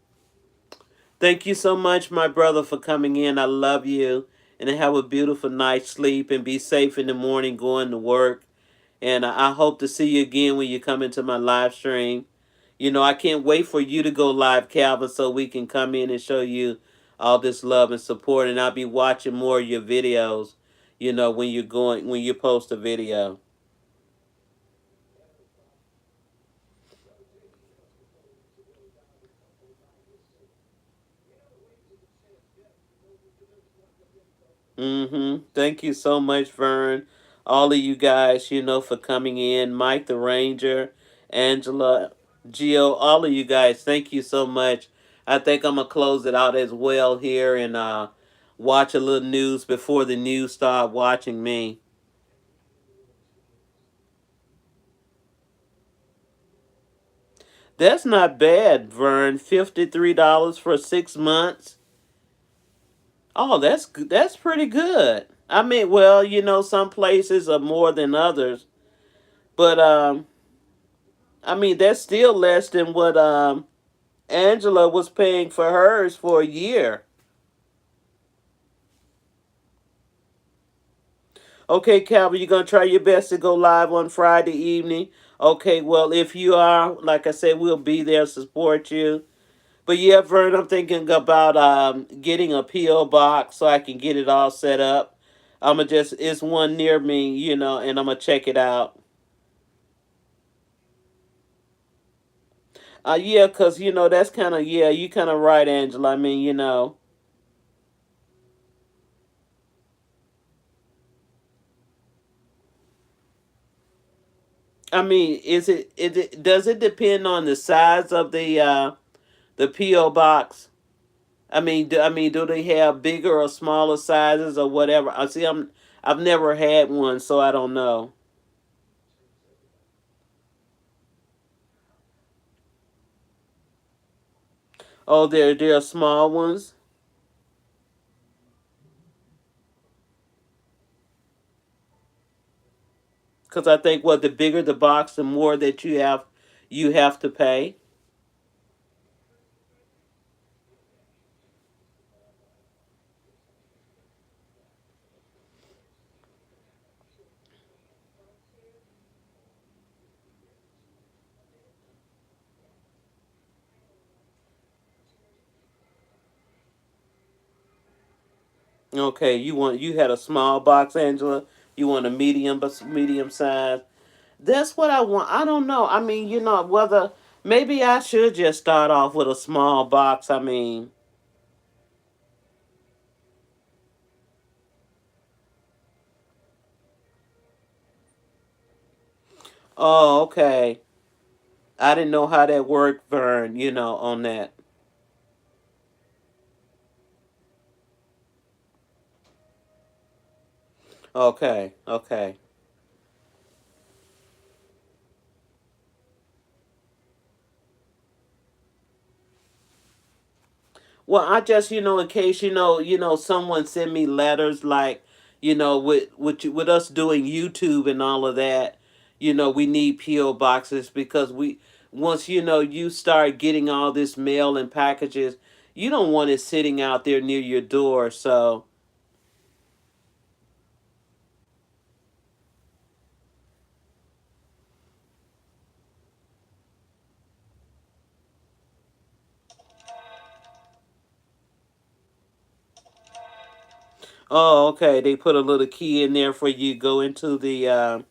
A: Thank you so much, my brother, for coming in. I love you. And have a beautiful night's sleep and be safe in the morning going to work. And I hope to see you again when you come into my live stream. You know, I can't wait for you to go live, Calvin, so we can come in and show you all this love and support. And I'll be watching more of your videos, you know, when you post a video. Thank you so much, Vern. All of you guys, you know, for coming in. Mike the Ranger, Angela, Gio, all of you guys, thank you so much. I think I'm gonna close it out as well here and watch a little news before the news start watching me. That's not bad, Vern. $53 for 6 months. Oh, that's pretty good. I mean, well, you know, some places are more than others, but I mean, that's still less than what Angela was paying for hers for a year. Okay, Calvin, you're gonna try your best to go live on Friday evening. Okay, well, if you are, like I said, we'll be there to support you. But yeah, Vern, I'm thinking about getting a PO box so I can get it all set up. I'ma just it's one near me, you know, and I'm gonna check it out. Yeah, cause you know that's kind of yeah, you kind of right, Angela. I mean, you know, I mean, does it depend on the size of the PO box? I mean, do they have bigger or smaller sizes or whatever? I see. I've never had one, so I don't know. Oh, there are small ones. Because I think what the bigger the box, the more that you have to pay. Okay, you had a small box, Angela. You want a medium, but medium size. That's what I want. I don't know. I mean, you know, whether maybe I should just start off with a small box. I mean, oh, okay. I didn't know how that worked, Vern. You know, on that. Okay, okay. Well, I just in case someone send me letters like with us doing YouTube and all of that. We need PO boxes because we once you start getting all this mail and packages, you don't want it sitting out there near your door. So, oh, okay, they put a little key in there for you to go into the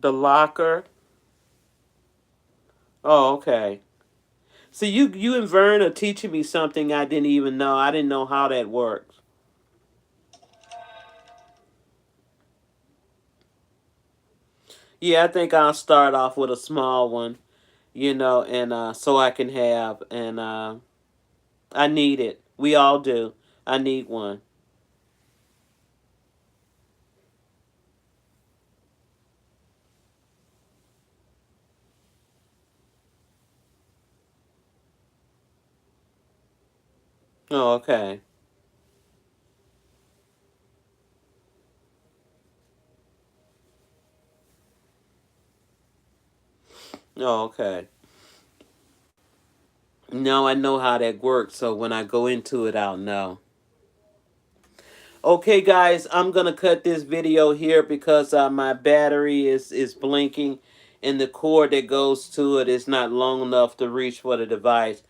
A: locker. Oh, okay. See, you and Vern are teaching me something I didn't even know. I didn't know how that works. Yeah, I think I'll start off with a small one, and so I can have, and I need it. We all do. I need one. Oh, okay. Oh, okay. Now I know how that works, so when I go into it, I'll know. Okay, guys, I'm gonna cut this video here because my battery is blinking, and the cord that goes to it is not long enough to reach for the device.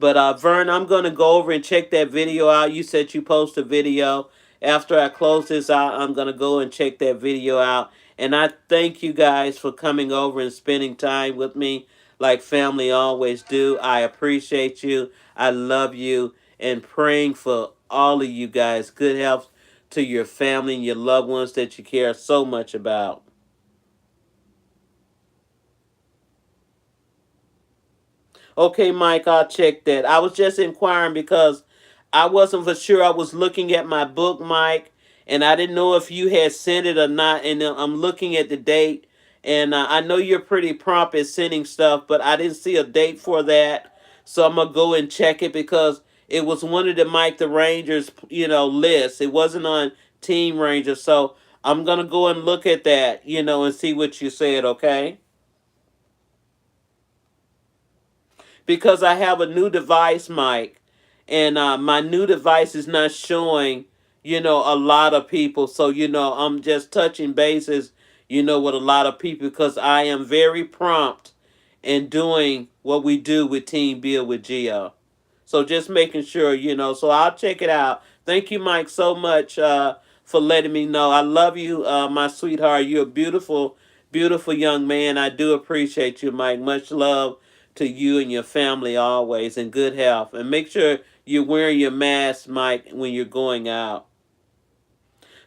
A: But Vern, I'm gonna go over and check that video out. You said you post a video. After I close this out, I'm gonna go and check that video out. And I thank you guys for coming over and spending time with me, like family always do. I appreciate you. I love you, and praying for all of you guys. Good health to your family and your loved ones that you care so much about. Okay, Mike, I'll check that. I was just inquiring because I wasn't for sure. I was looking at my book, Mike, and I didn't know if you had sent it or not. And I'm looking at the date, and I know you're pretty prompt at sending stuff, but I didn't see a date for that. So I'm gonna go and check it because it was one of the Mike the Rangers, lists. It wasn't on Team Ranger, so I'm gonna go and look at that, and see what you said. Okay. Because I have a new device, Mike, and my new device is not showing, a lot of people. So, I'm just touching bases, with a lot of people because I am very prompt in doing what we do with Team Build with Geo. So just making sure, so I'll check it out. Thank you, Mike, so much for letting me know. I love you, my sweetheart. You're a beautiful, beautiful young man. I do appreciate you, Mike. Much love to you and your family always, and good health. And make sure you're wearing your mask, Mike, when you're going out.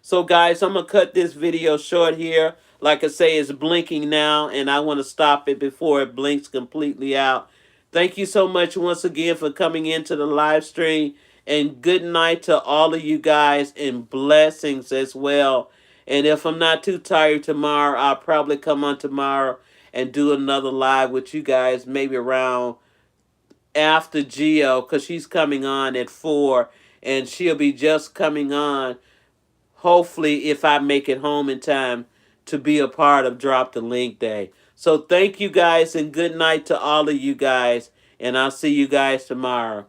A: So, guys, I'm going to cut this video short here. Like I say, it's blinking now, and I want to stop it before it blinks completely out. Thank you so much once again for coming into the live stream. And good night to all of you guys, and blessings as well. And if I'm not too tired tomorrow, I'll probably come on tomorrow and do another live with you guys, maybe around after Geo, because she's coming on at 4, and she'll be just coming on, hopefully, if I make it home in time to be a part of Drop the Link Day. So thank you guys, and good night to all of you guys, and I'll see you guys tomorrow.